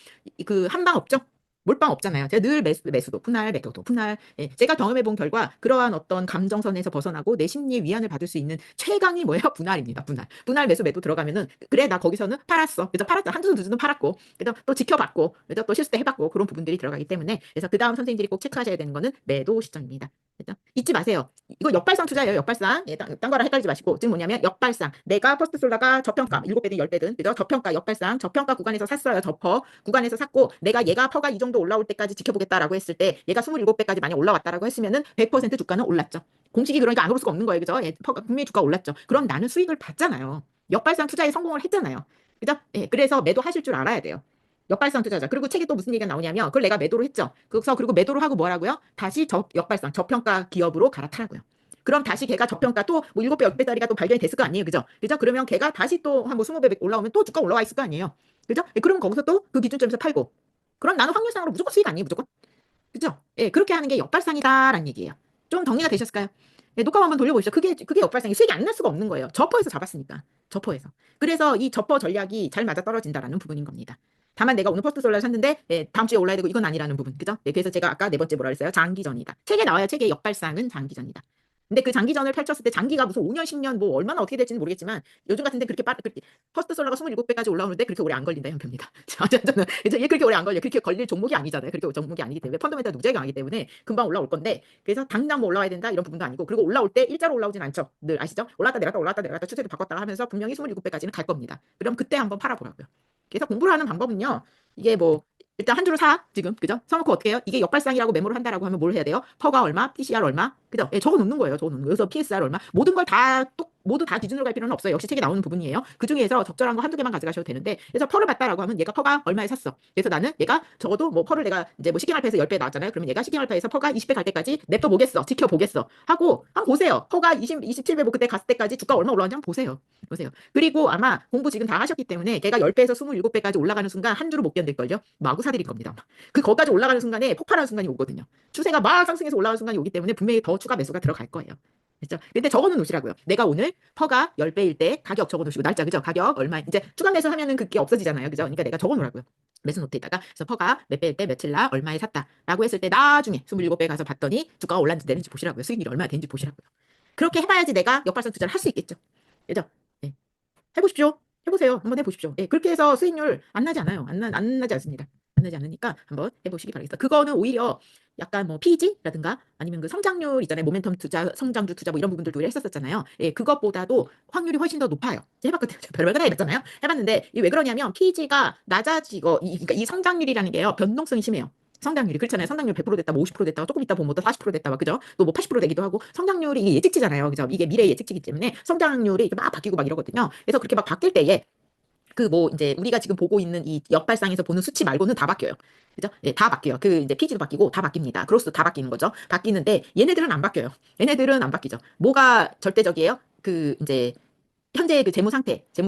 그 한방 없죠. 몰빵 없잖아요. 제가 늘 매수도 분할, 매도도 분할. 예, 제가 경험해 본 결과 그러한 어떤 감정선에서 벗어나고 내 심리의 위안을 받을 수 있는 최강이 뭐예요? 분할입니다. 분할 매수 매도 들어가면은 그래 나 거기서는 팔았어. 그래서 팔았다. 한두 두 주는 팔았고 그래서 또 지켜봤고 그래서 또 실수 때 해봤고 그런 부분들이 들어가기 때문에 그래서 그 다음 선생님들이 꼭 체크하셔야 되는 거는 매도 시점입니다. 그죠? 잊지 마세요. 이거 역발상 투자예요. 역발상. 예, 딴 거랑 헷갈리지 마시고. 즉 뭐냐면 역발상. 내가 퍼스트 솔라가 저평가 7배든 10배든 그죠? 저평가 역발상. 저평가 구간에서 샀어요. 저퍼 구간에서 샀고 내가 얘가 퍼가 이 정도 올라올 때까지 지켜보겠다라고 했을 때 얘가 27배까지 만약 올라왔다라고 했으면은 100% 주가는 올랐죠. 공식이 그러니까 안 오를 수가 없는 거예요. 그죠? 예, 퍼가 분명히 주가 올랐죠. 그럼 나는 수익을 봤잖아요. 역발상 투자에 성공을 했잖아요. 그죠? 예, 그래서 매도하실 줄 알아야 돼요. 역발상 투자자. 그리고 책에 또 무슨 얘기가 나오냐면 그걸 내가 매도를 했죠. 그래서 그리고 매도를 하고 뭐라고요? 다시 역발상 저평가 기업으로 갈아타라고요. 그럼 다시 걔가 저평가 또 뭐 7배, 10배짜리가 또 발견이 됐을 거 아니에요. 그죠? 그죠? 그러면 걔가 다시 또 한 뭐 20배 올라오면 또 주가 올라와 있을 거 아니에요. 그죠? 예, 그러면 거기서 또 그 기준점에서 팔고. 그럼 나는 확률상으로 무조건 수익 아니에요. 무조건. 그죠? 예, 그렇게 하는 게 역발상이다라는 얘기예요. 좀 정리가 되셨을까요? 예, 녹화 한번 돌려보시죠. 그게 역발상이 수익이 안 날 수가 없는 거예요. 저퍼에서 잡았으니까. 저퍼에서. 그래서 이 저퍼 전략이 잘 맞아 떨어진다라는 부분인 겁니다. 다만 내가 오늘 퍼스트 솔라를 샀는데 예, 다음 주에 올라야 되고 이건 아니라는 부분. 그죠? 예, 그래서 제가 아까 네 번째 뭐라 그랬어요? 장기전이다. 책에 나와요. 책의 역발상은 장기전이다. 근데 그 장기전을 펼쳤을 때 장기가 무슨 5년, 10년 뭐 얼마나 어떻게 될지는 모르겠지만 요즘 같은데 그렇게 퍼스트 솔라가 27배까지 올라오는데 그렇게 오래 안 걸린다 현표입니다. 저는 이제 얘 그렇게 오래 안 걸려. 그렇게 걸릴 종목이 아니잖아요. 그렇게 종목이 아니기 때문에 펀더멘탈 누적이 강하기 때문에 금방 올라올 건데 그래서 당장 뭐 올라와야 된다 이런 부분도 아니고 그리고 올라올 때 일자로 올라오진 않죠. 늘 아시죠? 올랐다 내렸다 추세도 바꿨다가 하면서 분명히 27배까지는 갈 겁니다. 그럼 그때 한번 팔아보라고요. 그래서 공부를 하는 방법은요. 이게 뭐 일단 한 주를 사 지금 그죠? 사놓고 어떻게 해요? 이게 역발상이라고 메모를 한다라고 하면 뭘 해야 돼요? 퍼가 얼마, PCR 얼마, 그죠? 예, 적어 놓는 거예요. 적어 놓는 거. 여기서 PSR 얼마, 모든 걸 다 모두 다 기준으로 갈 필요는 없어요. 역시 책에 나오는 부분이에요. 그 중에서 적절한 거 한두 개만 가져가셔도 되는데 그래서 퍼를 봤다라고 하면 얘가 퍼가 얼마에 샀어. 그래서 나는 얘가 적어도 뭐 퍼를 내가 이제 뭐 시킹알파에서 10배 나왔잖아요. 그러면 얘가 시킹알파에서 퍼가 20배 갈 때까지 냅둬 보겠어. 지켜보겠어. 하고 한번 보세요. 퍼가 27배 뭐 그때 갔을 때까지 주가 얼마 올라왔는지 한번 보세요. 보세요. 그리고 아마 공부 지금 다 하셨기 때문에 걔가 10배에서 27배까지 올라가는 순간 한 주로 못 견딜걸요. 마구 사드릴 겁니다. 거기까지 올라가는 순간에 폭발하는 순간이 오거든요. 추세가 막 상승해서 올라가는 순간이 오기 때문에 분명히 더 추가 매수가 들어갈 거예요. 그렇죠? 근데 적어 놓으시라고요. 내가 오늘 퍼가 10배일 때 가격 적어 놓으시고 날짜 그죠? 가격 얼마 이제 추가 매수하면은 그게 없어지잖아요. 그죠? 그러니까 내가 적어 놓으라고요. 매수 노트에다가 그래서 퍼가 몇 배일 때 며칠 날 얼마에 샀다라고 했을 때 나중에 27배 가서 봤더니 주가가 올랐는지 내린지 보시라고요. 수익률이 얼마나 되는지 보시라고요. 그렇게 해봐야지 내가 역발상 투자를 할 수 있겠죠. 그죠? 네. 해보십시오. 해보세요. 한번 해보십시오. 예, 그렇게 해서 수익률 안 나지 않아요. 안 나지 않습니다. 안 나지 않으니까 한번 해보시기 바라겠습니다. 그거는 오히려 약간 뭐 PEG라든가 아니면 그 성장률 있잖아요. 모멘텀 투자, 성장주 투자 뭐 이런 부분들도 했었었잖아요. 예, 그것보다도 확률이 훨씬 더 높아요. 제가 해봤거든요. 별걸 다 해봤잖아요. 해봤는데 이게 왜 그러냐면 PEG가 낮아지고 그러니까 이 성장률이라는 게요. 변동성이 심해요. 성장률이 그렇잖아요. 성장률 100% 됐다, 뭐 50% 됐다가 조금 있다 보면 또 40% 됐다가 그죠? 또 뭐 80% 되기도 하고 성장률이 이게 예측치잖아요. 그죠? 이게 미래 예측치기 때문에 성장률이 막 바뀌고 막 이러거든요. 그래서 그렇게 막 바뀔 때에 그 뭐 이제 우리가 지금 보고 있는 이 역발상에서 보는 수치 말고는 다 바뀌어요. 그죠? 예, 다 바뀌어요. 그 이제 피지도 바뀌고 다 바뀝니다. 그로스도 다 바뀌는 거죠. 바뀌는데 얘네들은 안 바뀌어요. 얘네들은 안 바뀌죠. 뭐가 절대적이에요? 그 이제 현재의 그 재무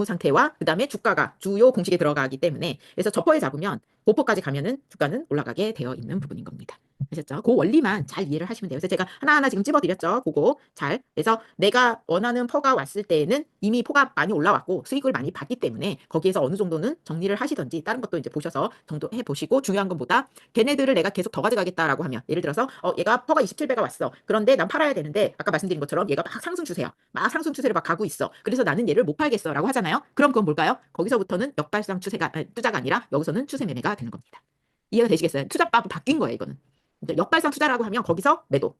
상태와 그다음에 주가가 주요 공식에 들어가기 때문에 그래서 저퍼에 잡으면 고퍼까지 가면은 주가는 올라가게 되어 있는 부분인 겁니다. 아셨죠? 그 원리만 잘 이해를 하시면 돼요. 그래서 제가 하나하나 지금 찝어드렸죠. 그거 잘. 그래서 내가 원하는 퍼가 왔을 때에는 이미 포가 많이 올라왔고 수익을 많이 봤기 때문에 거기에서 어느 정도는 정리를 하시든지 다른 것도 이제 보셔서 정도해 보시고 중요한 건 뭐다? 걔네들을 내가 계속 더 가져가겠다라고 하면 예를 들어서 얘가 퍼가 27배가 왔어. 그런데 난 팔아야 되는데 아까 말씀드린 것처럼 얘가 막 상승 추세야. 막 상승 추세를 막 가고 있어. 그래서 나는 얘를 못 팔겠어라고 하잖아요. 그럼 그건 뭘까요? 거기서부터는 역발상 추세가 투자가 아니라 여기서는 추세 매매가 되는 겁니다. 이해가 되시겠어요? 투자법이 바뀐 거예요, 이거는. 이제 역발상 투자라고 하면 거기서 매도.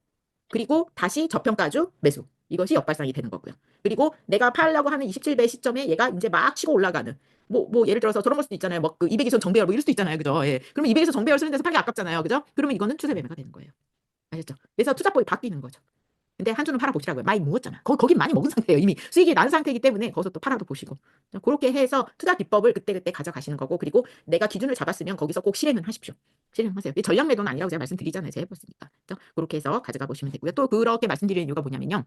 그리고 다시 저평가주 매수. 이것이 역발상이 되는 거고요. 그리고 내가 팔려고 하는 27배 시점에 얘가 이제 막 치고 올라가는. 뭐 예를 들어서 저런 걸 수도 있잖아요. 뭐 그 200에서 정배열 뭐 이럴 수도 있잖아요. 그죠? 예. 그러면 200에서 정배열 쓰는 데서 팔기 아깝잖아요. 그죠? 그러면 이거는 추세 매매가 되는 거예요. 아셨죠? 그래서 투자법이 바뀌는 거죠. 근데 한 주는 팔아보시라고요. 많이 먹었잖아. 거긴 많이 먹은 상태예요. 이미 수익이 난 상태이기 때문에 거기서 또 팔아도 보시고. 그렇게 해서 투자 비법을 그때그때 가져가시는 거고 그리고 내가 기준을 잡았으면 거기서 꼭 실행은 하십시오. 실행하세요. 전략 매도는 아니라고 제가 말씀드리잖아요. 제가 해봤으니까. 그렇게 해서 가져가 보시면 되고요. 또 그렇게 말씀드리는 이유가 뭐냐면요.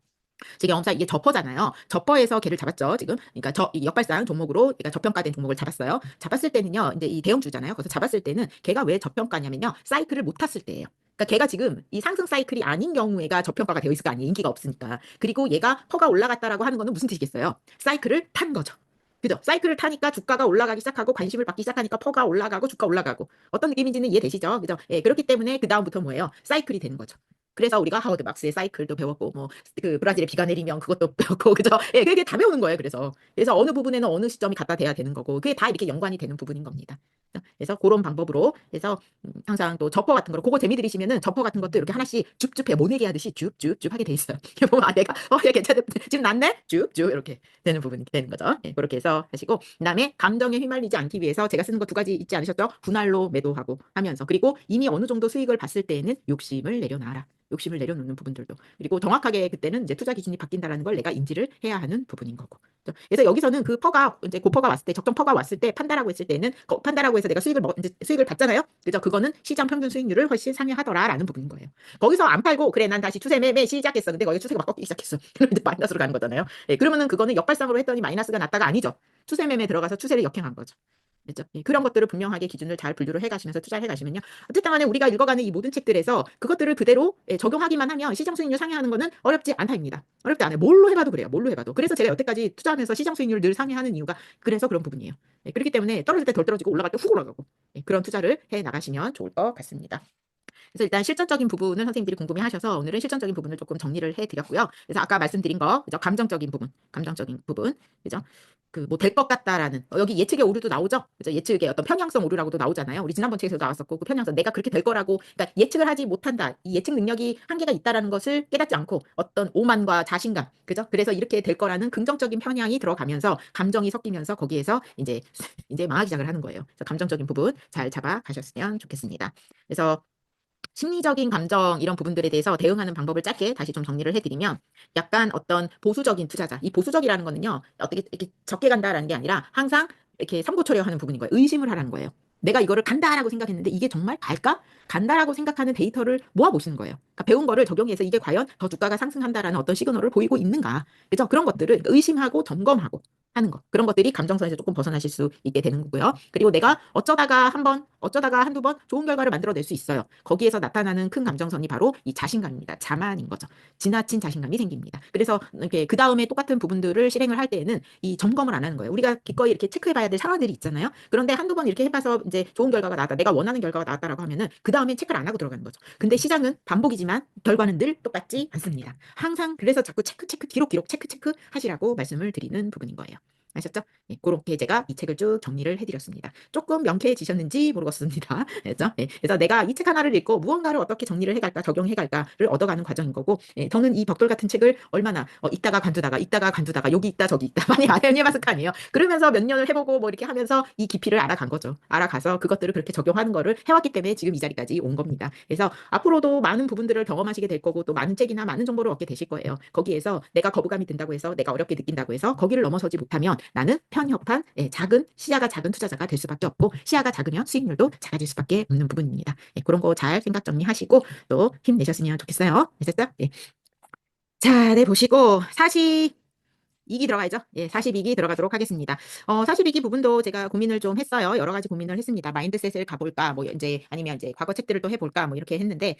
제 경험상 이게 저퍼잖아요. 저퍼에서 걔를 잡았죠, 지금. 그러니까 이 역발상 종목으로 얘가 저평가된 종목을 잡았어요. 잡았을 때는요, 이제 이 대형주잖아요. 그래서 잡았을 때는 걔가 왜 저평가냐면요, 사이클을 못 탔을 때예요. 그러니까 걔가 지금 이 상승 사이클이 아닌 경우에가 저평가가 되어 있을 거 아니에요. 인기가 없으니까. 그리고 얘가 퍼가 올라갔다라고 하는 거는 무슨 뜻이겠어요? 사이클을 탄 거죠. 그죠? 사이클을 타니까 주가가 올라가기 시작하고 관심을 받기 시작하니까 퍼가 올라가고 주가 올라가고 어떤 느낌인지는 이해되시죠? 그죠? 예, 그렇기 때문에 그 다음부터 뭐예요? 사이클이 되는 거죠. 그래서 우리가 하워드 막스의 사이클도 배웠고 뭐 그 브라질에 비가 내리면 그것도 배웠고 그죠? 예, 그게 다 배우는 거예요. 그래서 어느 부분에는 어느 시점이 갖다 대야 되는 거고 그게 다 이렇게 연관이 되는 부분인 겁니다. 그래서 그런 방법으로 해서 항상 또 저퍼 같은 거로 그거 재미 들이시면은 저퍼 같은 것도 이렇게 하나씩 줍줍해 모내기 하듯이 줍줍줍 하게 돼 있어요. 이렇게 보면 내가 얘 괜찮아 지금 났네 줍줍 이렇게 되는 부분이 되는 거죠. 예, 그렇게 해서 하시고 그다음에 감정에 휘말리지 않기 위해서 제가 쓰는 거 두 가지 있지 않으셨죠? 분할로 매도하고 하면서 그리고 이미 어느 정도 수익을 봤을 때에는 욕심을 내려놔라. 욕심을 내려놓는 부분들도 그리고 정확하게 그때는 이제 투자 기준이 바뀐다라는 걸 내가 인지를 해야 하는 부분인 거고. 그래서 여기서는 그 퍼가 이제 고퍼가 왔을 때 적정 퍼가 왔을 때 판다라고 했을 때는 판다라고 해서 내가 이제 수익을 받잖아요. 그죠? 그거는 시장 평균 수익률을 훨씬 상회하더라라는 부분인 거예요. 거기서 안 팔고 그래 난 다시 추세 매매 시작했어. 근데 거기 추세가 막 꺾이기 시작했어. 그러면 이제 마이너스로 가는 거잖아요. 예, 그러면은 그거는 역발상으로 했더니 마이너스가 났다가 아니죠. 추세 매매 들어가서 추세를 역행한 거죠. 그렇죠? 예, 그런 것들을 분명하게 기준을 잘 분류를 해가시면서 투자를 해가시면요. 어쨌든 간에 우리가 읽어가는 이 모든 책들에서 그것들을 그대로 적용하기만 하면 시장 수익률 상회하는 거는 어렵지 않다입니다. 어렵지 않아요. 뭘로 해봐도 그래요. 뭘로 해봐도. 그래서 제가 여태까지 투자하면서 시장 수익률을 늘 상회하는 이유가 그래서 그런 부분이에요. 예, 그렇기 때문에 떨어질 때 덜 떨어지고 올라갈 때 훅 올라가고 그런 투자를 해 나가시면 좋을 것 같습니다. 그래서 일단 실전적인 부분을 선생님들이 궁금해하셔서 오늘은 실전적인 부분을 조금 정리를 해드렸고요. 그래서 아까 말씀드린 거, 그죠? 감정적인 부분, 그죠? 그 뭐 될 것 같다라는 여기 예측의 오류도 나오죠. 그죠? 예측의 어떤 편향성 오류라고도 나오잖아요. 우리 지난번 책에서도 나왔었고 그 편향성 내가 그렇게 될 거라고 그러니까 예측을 하지 못한다. 이 예측 능력이 한계가 있다라는 것을 깨닫지 않고 어떤 오만과 자신감, 그죠? 그래서 이렇게 될 거라는 긍정적인 편향이 들어가면서 감정이 섞이면서 거기에서 이제 망하기 시작을 하는 거예요. 그래서 감정적인 부분 잘 잡아 가셨으면 좋겠습니다. 그래서 심리적인 감정 이런 부분들에 대해서 대응하는 방법을 짧게 다시 좀 정리를 해드리면 약간 어떤 보수적인 투자자 이 보수적이라는 거는요 어떻게 이렇게 적게 간다라는 게 아니라 항상 이렇게 삼고초려하는 부분인 거예요. 의심을 하라는 거예요. 내가 이거를 간다라고 생각했는데 이게 정말 갈까? 간다라고 생각하는 데이터를 모아 보시는 거예요. 그러니까 배운 거를 적용해서 이게 과연 더 주가가 상승한다라는 어떤 시그널을 보이고 있는가? 그래서 그런 것들을 의심하고 점검하고 하는 거. 그런 것들이 감정선에서 조금 벗어나실 수 있게 되는 거고요. 그리고 내가 어쩌다가 한두 번 좋은 결과를 만들어낼 수 있어요. 거기에서 나타나는 큰 감정선이 바로 이 자신감입니다. 자만인 거죠. 지나친 자신감이 생깁니다. 그래서 이렇게 그 다음에 똑같은 부분들을 실행을 할 때에는 이 점검을 안 하는 거예요. 우리가 기꺼이 이렇게 체크해봐야 될 상황들이 있잖아요. 그런데 한두 번 이렇게 해봐서 이제 좋은 결과가 나왔다. 내가 원하는 결과가 나왔다라고 하면은 그 다음엔 체크를 안 하고 들어가는 거죠. 근데 시장은 반복이지만 결과는 늘 똑같지 않습니다. 항상 그래서 자꾸 체크 기록 체크 하시라고 말씀을 드리는 부분인 거예요. 아셨죠? 예, 그렇게 제가 이 책을 쭉 정리를 해드렸습니다. 조금 명쾌해지셨는지 모르겠습니다. 그래서, 예, 그래서 내가 이 책 하나를 읽고 무언가를 어떻게 정리를 해갈까, 적용해갈까를 얻어가는 과정인 거고, 예, 저는 이 벽돌 같은 책을 얼마나 읽다가 관두다가 여기 있다 저기 있다 많이 해봤을 거 아니에요. 그러면서 몇 년을 해보고 뭐 이렇게 하면서 이 깊이를 알아간 거죠. 알아가서 그것들을 그렇게 적용하는 거를 해왔기 때문에 지금 이 자리까지 온 겁니다. 그래서 앞으로도 많은 부분들을 경험하시게 될 거고 또 많은 책이나 많은 정보를 얻게 되실 거예요. 거기에서 내가 거부감이 든다고 해서 내가 어렵게 느낀다고 해서 거기를 넘어서지 못하면 나는 편협한 작은 시야가 작은 투자자가 될 수밖에 없고 시야가 작으면 수익률도 작아질 수밖에 없는 부분입니다. 그런 거 잘 생각 정리하시고 또 힘내셨으면 좋겠어요. 되셨어요? 자, 네, 보시고 42기 들어가야죠. 42기 들어가도록 하겠습니다. 42기 부분도 제가 고민을 좀 했어요. 여러 가지 고민을 했습니다. 마인드셋을 가볼까, 뭐 이제 아니면 이제 과거 책들을 또 해볼까, 뭐 이렇게 했는데,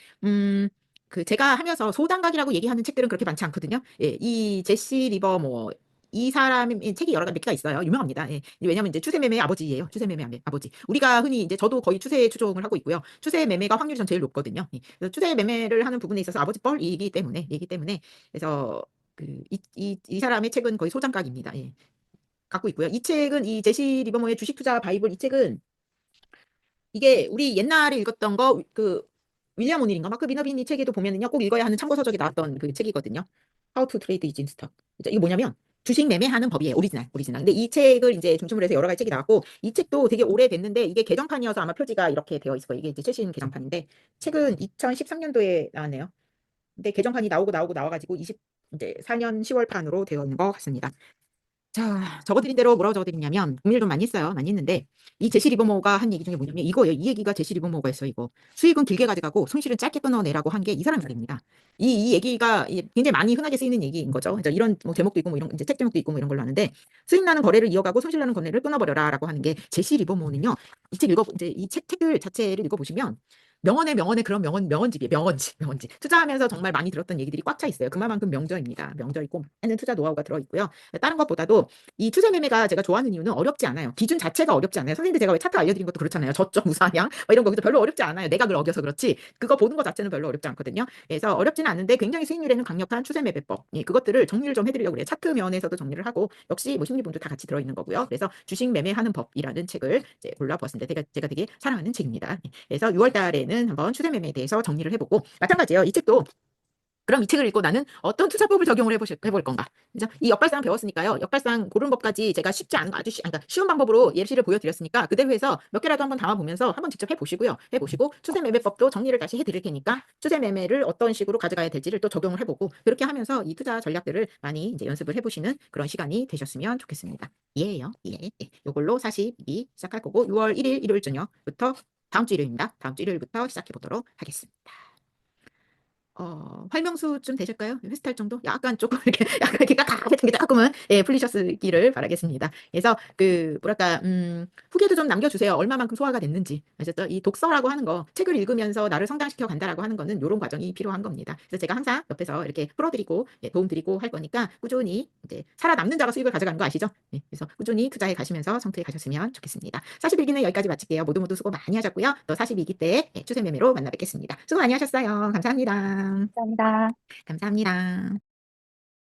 제가 하면서 소단각이라고 얘기하는 책들은 그렇게 많지 않거든요. 이 제시 리버 이 사람의 책이 여러 몇 개가 있어요. 유명합니다. 왜냐면 이제 추세 매매의 아버지예요. 추세 매매 아버지. 우리가 흔히 이제 저도 거의 추세에 추종을 하고 있고요. 추세 매매가 확률이 전 제일 높거든요. 그래서 추세 매매를 하는 부분에 있어서 아버지 뻘이기 때문에 그래서 이 사람의 책은 거의 소장각입니다. 갖고 있고요. 이 책은 이 제시 리버모의 주식 투자 바이블 이 책은 이게 우리 옛날에 읽었던 거 윌리엄 오닐인가 마크 미너빈 이 책에도 보면은요 꼭 읽어야 하는 참고 서적에 나왔던 그 책이거든요. How to Trade is in Stock. 이게 뭐냐면 주식 매매하는 법이에요. 오리지널. 근데 이 책을 이제 중심으로 해서 여러 가지 책이 나왔고 이 책도 되게 오래됐는데 이게 개정판이어서 아마 표지가 이렇게 되어 있을 거예요. 이게 이제 최신 개정판인데 책은 2013년도에 나왔네요. 근데 개정판이 나와가지고 이제 4년 10월판으로 되어 있는 것 같습니다. 자, 적어드린 대로 뭐라고 적어드리냐면 고민을 좀 많이 했어요. 많이 했는데 이 제시 리버모어가 한 얘기 중에 뭐냐면 이거예요. 이 얘기가 제시 리버모어가 했어요. 이거 수익은 길게 가져가고 손실은 짧게 끊어내라고 한 게 이 사람 말입니다. 이 얘기가 굉장히 많이 흔하게 쓰이는 얘기인 거죠. 그래서 이런 뭐 제목도 있고 뭐 이런 이제 책 제목도 있고 뭐 이런 걸로 하는데 수익 나는 거래를 이어가고 손실 나는 거래를 끊어버려라라고 하는 게 제시 리버모어는요. 이 책 이제 이 책들 자체를 읽어보시면 명언의 그런 명언집이에요. 명언집. 투자하면서 정말 많이 들었던 얘기들이 꽉 차 있어요. 그만큼 명저입니다. 명저 있고 많은 투자 노하우가 들어 있고요. 다른 것보다도 이 추세 매매가 제가 좋아하는 이유는 어렵지 않아요. 기준 자체가 어렵지 않아요. 선생님들 제가 왜 차트 알려드린 것도 그렇잖아요. 저점 우상향 이런 거 별로 어렵지 않아요. 내각을 어겨서 그렇지 그거 보는 것 자체는 별로 어렵지 않거든요. 그래서 어렵지는 않은데 굉장히 수익률에는 강력한 추세 매매법 그것들을 정리를 좀 해드리려고 그래요. 차트 면에서도 정리를 하고 역시 뭐 심리분도 다 같이 들어있는 거고요. 그래서 주식 매매하는 법이라는 책을 이제 골라보았습니다. 제가 되게 사랑하는 책입니다. 그래서 6월 달에는 한번 추세 매매에 대해서 정리를 해보고 마찬가지예요. 이 책도 그럼 이 책을 읽고 나는 어떤 투자법을 적용을 해볼 건가? 그죠? 이 역발상 배웠으니까요. 역발상 고른 법까지 제가 쉽지 않은 거 그러니까 쉬운 방법으로 예시를 보여드렸으니까 그대로 해서 몇 개라도 한번 담아보면서 한번 직접 해보시고요. 해보시고 추세 매매법도 정리를 다시 해드릴 테니까 추세 매매를 어떤 식으로 가져가야 될지를 또 적용을 해보고 그렇게 하면서 이 투자 전략들을 많이 이제 연습을 해보시는 그런 시간이 되셨으면 좋겠습니다. 이해해요? 예. 요걸로 42기 시작할 거고 6월 1일 일요일 저녁부터 다음 주 일요일입니다. 다음 주 일요일부터 시작해 보도록 하겠습니다. 활명수쯤 되실까요? 회스탈 정도? 약간 조금 이렇게 약간 이렇게 깍깍했던 게 조금은 풀리셨기를 바라겠습니다. 그래서 뭐랄까 후기도 좀 남겨주세요. 얼마만큼 소화가 됐는지. 아셨죠? 이 독서라고 하는 거 책을 읽으면서 나를 성장시켜 간다라고 하는 거는 이런 과정이 필요한 겁니다. 그래서 제가 항상 옆에서 이렇게 풀어드리고 도움드리고 할 거니까 꾸준히 이제 살아남는 자가 수익을 가져가는 거 아시죠? 그래서 꾸준히 투자해 가시면서 성투해 가셨으면 좋겠습니다. 41기는 여기까지 마칠게요. 모두 수고 많이 하셨고요. 또 42기 때 추세 매매로 만나 뵙겠습니다. 수고 많이 하셨어요. 감사합니다. 감사합니다. 감사합니다.